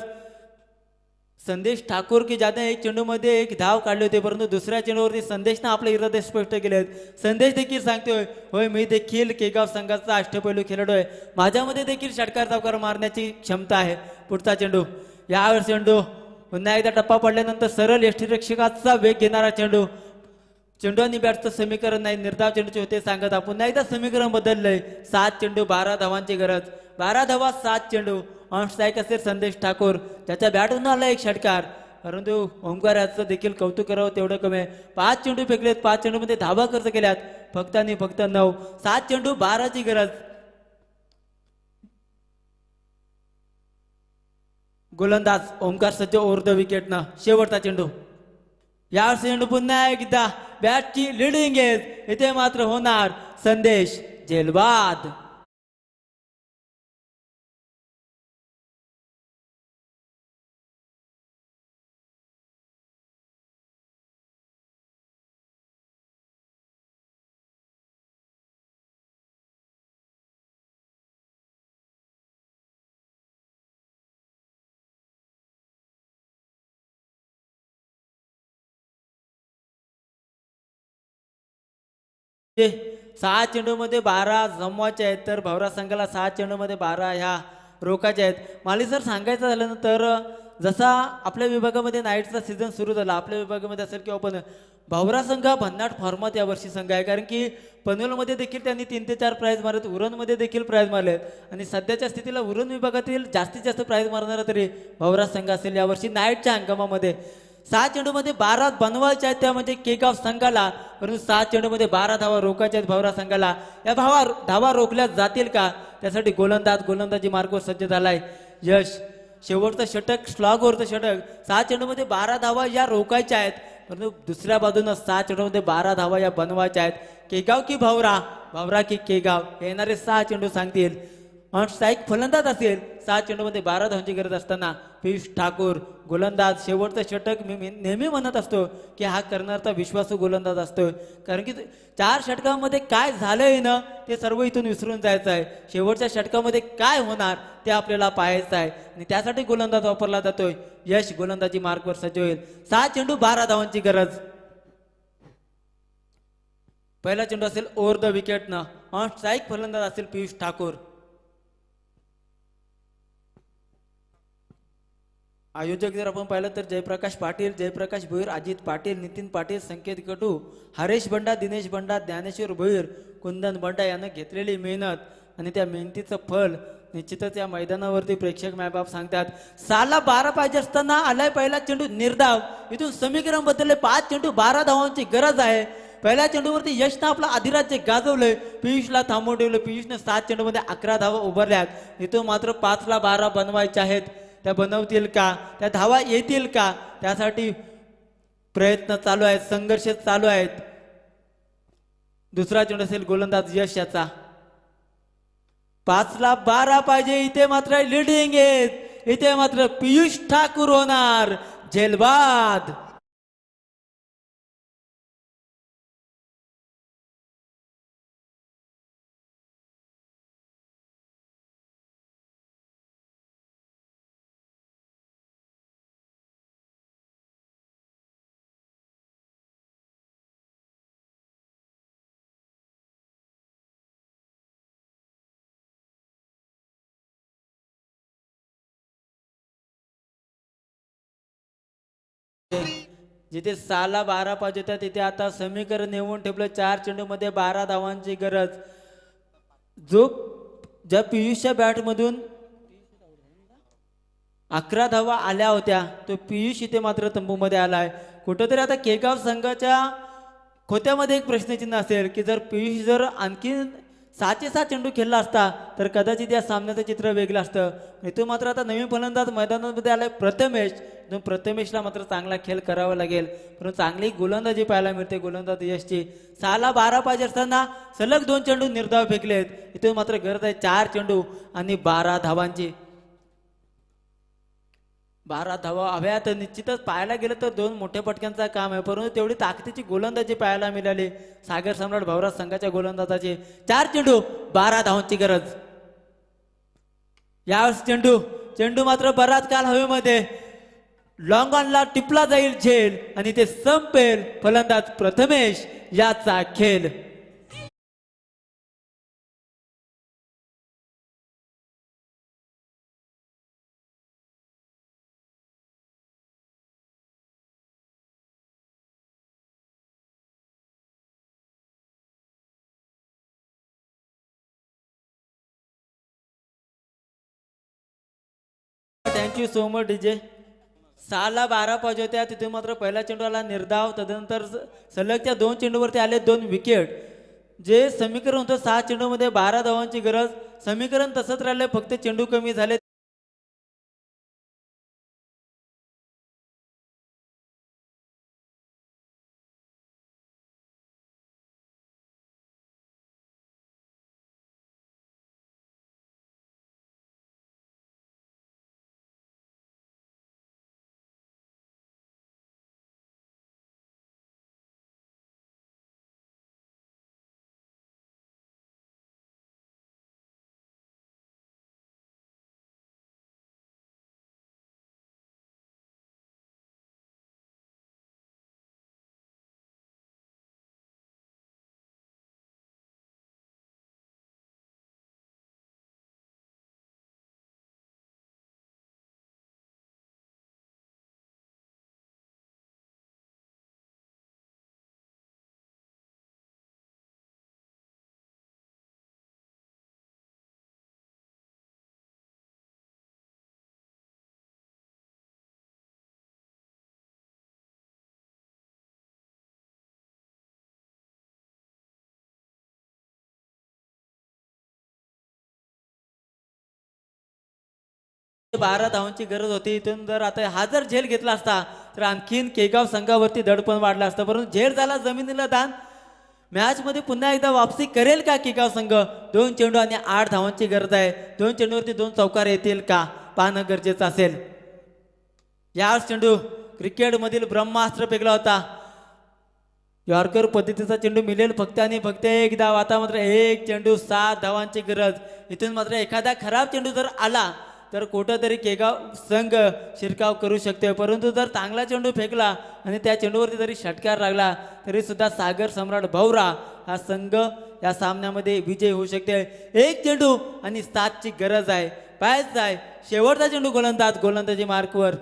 संदेश ठाकूर की ज्याने 1 चेंडूमध्ये 1 धाव काढले होते, परंतु दुसऱ्या चेंडूवरती संदेशनं आपले इरादे स्पष्ट केलेत. संदेश देखील सांगतोय, होय मी देखील केगाव संघाचा अष्टपैलू खेळाडू आहे, माझ्यामध्ये देखील षटकार चौकार मारण्याची क्षमता आहे. पुढचा चेंडू. यावर चेंडू पुन्हा एकदा टप्पा पडल्यानंतर सरळ यष्टीरक्षकाचा वेग घेणारा चेंडू. चेंडू आणि बॅटचं समीकरण नाही, निर्धाव चेंडूचे होते सांगत. आपण एकदा समीकरण बदललंय. 7 चेंडू 12 धावांची गरज. 12 धावा 7 चेंडू. ऑन स्ट्राईक असेल संदेश ठाकूर, त्याच्या बॅटून आला 1 षटकार. परंतु ओमकार याचं देखील कौतुक करावं तेवढं कमी आहे. 5 चेंडू फेकलेत, 5 चेंडूमध्ये धावा खर्च केल्यात फक्त आणि फक्त 9. 7 चेंडू 12ची गरज. गोलंदाज ओमकार सज्ज ओव्हर द विकेटनं. शेवटचा चेंडू. या चेंडू पुन्हा एकदा बॅटची लिडिंग एज. इथे मात्र होणार संदेश झेलबाद. ते 6 चेंडूमध्ये 12 जमवायचे आहेत तर भवरा संघाला 6 चेंडूमध्ये 12 ह्या रोखायच्या आहेत. माली सर सांगायचं झालं ना तर जसा आपल्या विभागामध्ये नाईटचा सीझन सुरू झाला आपल्या विभागामध्ये असेल किंवा पण भवरा संघ हा भन्नाट फॉर्मात यावर्षी संघ आहे कारण की पनवेलमध्ये देखील त्यांनी 3 ते 4 प्राइज मारलेत उरणमध्ये देखील प्राइज मारलेत आणि सध्याच्या स्थितीला उरण विभागातील जास्तीत जास्त प्राइज मारणारा तरी भवरा संघ असेल यावर्षी नाईटच्या हंगामामध्ये. 6 चेंडूमध्ये 12 बनवायच्या आहेत त्या म्हणजे केगाव संघाला परंतु 6 चेंडूमध्ये 12 धावा रोखायच्या आहेत भवरा संघाला. या धावा रोखल्या जातील का त्यासाठी गोलंदाजी मार्गवर सज्ज झालाय यश. शेवटचं षटक स्लॉगवरचं षटक 6 चेंडूमध्ये 12 धावा या रोखायच्या आहेत परंतु दुसऱ्या बाजूनं 6 चेंडूमध्ये 12 धावा या बनवायच्या आहेत. केगाव की भवरा की केगाव हे येणारे 6 चेंडू सांगतील. स्ट्राईक फलंदाज असेल 6 चेंडूमध्ये 12 धावांची गरज असताना पियुष ठाकूर गोलंदाज. शेवटचं षटक मी नेहमी म्हणत असतो की हा करणारा विश्वासू गोलंदाज असतो कारण की 4 षटकामध्ये काय झालंय ना ते सर्व इथून विसरून जायचं आहे. शेवटच्या षटकामध्ये काय होणार ते आपल्याला पाहायचं आहे आणि त्यासाठी गोलंदाज वापरला जातोय. यश गोलंदाजी मार्गवर सज्ज होईल. 6 चेंडू 12 धावांची गरज. पहिला चेंडू असेल ओव्हर द विकेटनं ऑन स्ट्राईक फलंदाज असेल पियुष ठाकूर. आयोजक जर आपण पाहिलं तर जयप्रकाश पाटील जयप्रकाश भोईर अजित पाटील नितीन पाटील संकेत कटू हरेश बंडा दिनेश बंडा ज्ञानेश्वर भोईर कुंदन बंडा यानं घेतलेली मेहनत आणि त्या मेहनतीचं फल निश्चितच या मैदानावरती प्रेक्षक मायबाप सांगतात. 6ला 12 पाहिजे असताना आलाय पहिला चेंडू निर्धाव. इथून समीकरण बदलले 5 चेंडू 12 धावांची गरज आहे. पहिल्या चेंडूवरती यशनं आपलं अधिराज्य गाजवलंय. पियुषला थांबवून ठेवलं. पियुषने 7 चेंडूमध्ये 11 धावा उभारल्यात. इथून मात्र 5ला 12 बनवायच्या आहेत. त्या बनवतील का त्या धावा येतील का त्यासाठी प्रयत्न चालू आहेत संघर्ष चालू आहेत. दुसरा चेंडू असेल गोलंदाज यश याचा. 5ला 12 पाहिजे. इथे मात्र लिडिंग आहेत. इथे मात्र पियुष ठाकूर होणार झेलबाद. जिथे 6ला 12 पाहिजे होत्या तिथे आता समीकरण नेऊन ठेवलं. 4 चेंडूमध्ये 12 धावांची गरज. जो ज्या पियुषच्या बॅटमधून 11 धावा आल्या होत्या तो पियुष इथे मात्र तंबूमध्ये आलाय. कुठंतरी आता केगाव संघाच्या खोत्यामध्ये एक प्रश्नचिन्ह असेल की जर पियुष जर आणखी 6चे 6 चेंडू खेळला असता तर कदाचित या सामन्याचं चित्र वेगळं असतं. इथून मात्र आता नवीन फलंदाज मैदानामध्ये आलाय प्रथमेश. प्रथमेशला मात्र चांगला खेळ करावा लागेल परंतु चांगली गोलंदाजी पाहायला मिळते गोलंदाज यशची. 6ला 12 पाहिजे असताना सलग 2 चेंडू निर्धाव फेकलेत. इथून मात्र गरज आहे 4 चेंडू आणि 12 धावांची. 12 धावा हव्यात. निश्चितच पाहायला गेलं तर 2 मोठ्या पटक्यांचा काम आहे परंतु तेवढी ताकदीची गोलंदाजी पाहायला मिळाली सागर सम्राट भवरा संघाच्या गोलंदाजाची. 4 चेंडू 12 धावांची गरज. या चेंडू मात्र बराच काल हवेमध्ये लॉंग ऑनला टिपला जाईल झेल आणि ते संपेल. फलंदाज प्रथमेश याचा खेळ. Thank you so much DJ. 6ला 12 पाहिजे होत्या तिथे मात्र पहिला चेंडू आला निर्धाव. तदनंतर सलगच्या 2 चेंडूवरती आले 2 विकेट. जे समीकरण होतं 6 चेंडूमध्ये 12 धावांची गरज समीकरण तसंच राहिलं फक्त चेंडू कमी झाले. 12 धावांची गरज होती. इथून जर आता हा जर झेल घेतला असता तर आणखीन केगाव संघावरती दडपण वाढलं असतं, परंतु झेल झाला जमिनीला दान. मॅच मध्ये पुन्हा एकदा वापसी करेल का केगाव संघ? 2 चेंडू आणि 8 धावांची गरज आहे. 2 चेंडूवरती 2 चौकार येतील का पाहणं गरजेचं असेल. याच चेंडू क्रिकेटमधील ब्रह्मास्त्र फेकला होता. यॉर्कर पद्धतीचा चेंडू मिळेल फक्त आणि फक्त एक धाव. आता मात्र एक चेंडू 7 धावांची गरज. इथून मात्र एखादा खराब चेंडू जर आला तर कुठंतरी केगाव संघ शिरकाव करू शकते, परंतु जर चांगला चेंडू फेकला आणि त्या चेंडूवरती जरी षटकार लागला तरी सुद्धा सागर सम्राट भौरा हा संघ या सामन्यामध्ये विजय होऊ शकते. एक चेंडू आणि 7ची गरज आहे. पाहायचं आहे शेवटचा चेंडू गोलंदाजी मार्कवर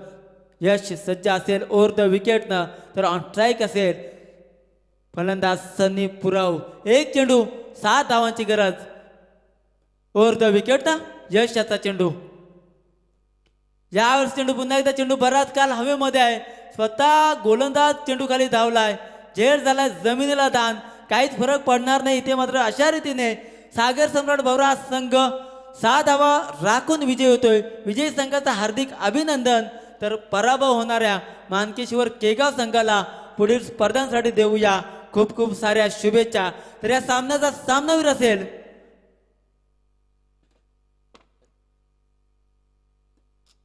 यश सज्ज असेल ओव्हर द विकेटनं, तर ऑन स्ट्राईक असेल फलंदाज सनी पुराव. एक चेंडू 7 धावांची गरज. ओव्हर द विकेटनं यश याचा चेंडू. यावेळेस चेंडू पुन्हा एकदा चेंडू बराच काल हवेमध्ये आहे. स्वतः गोलंदाज चेंडू खाली धावलाय. झेड झालाय जमिनीला दान. काहीच फरक पडणार नाही. इथे मात्र अशा रीतीने सागर सम्राट भौरा संघ 6 धावा राखून विजय होतोय. विजयी संघाचा हार्दिक अभिनंदन. तर पराभव होणाऱ्या मानकेश्वर केगाव संघाला पुढील स्पर्धांसाठी देऊया खूप खूप साऱ्या शुभेच्छा. तर या सामन्याचा सामनावीर असेल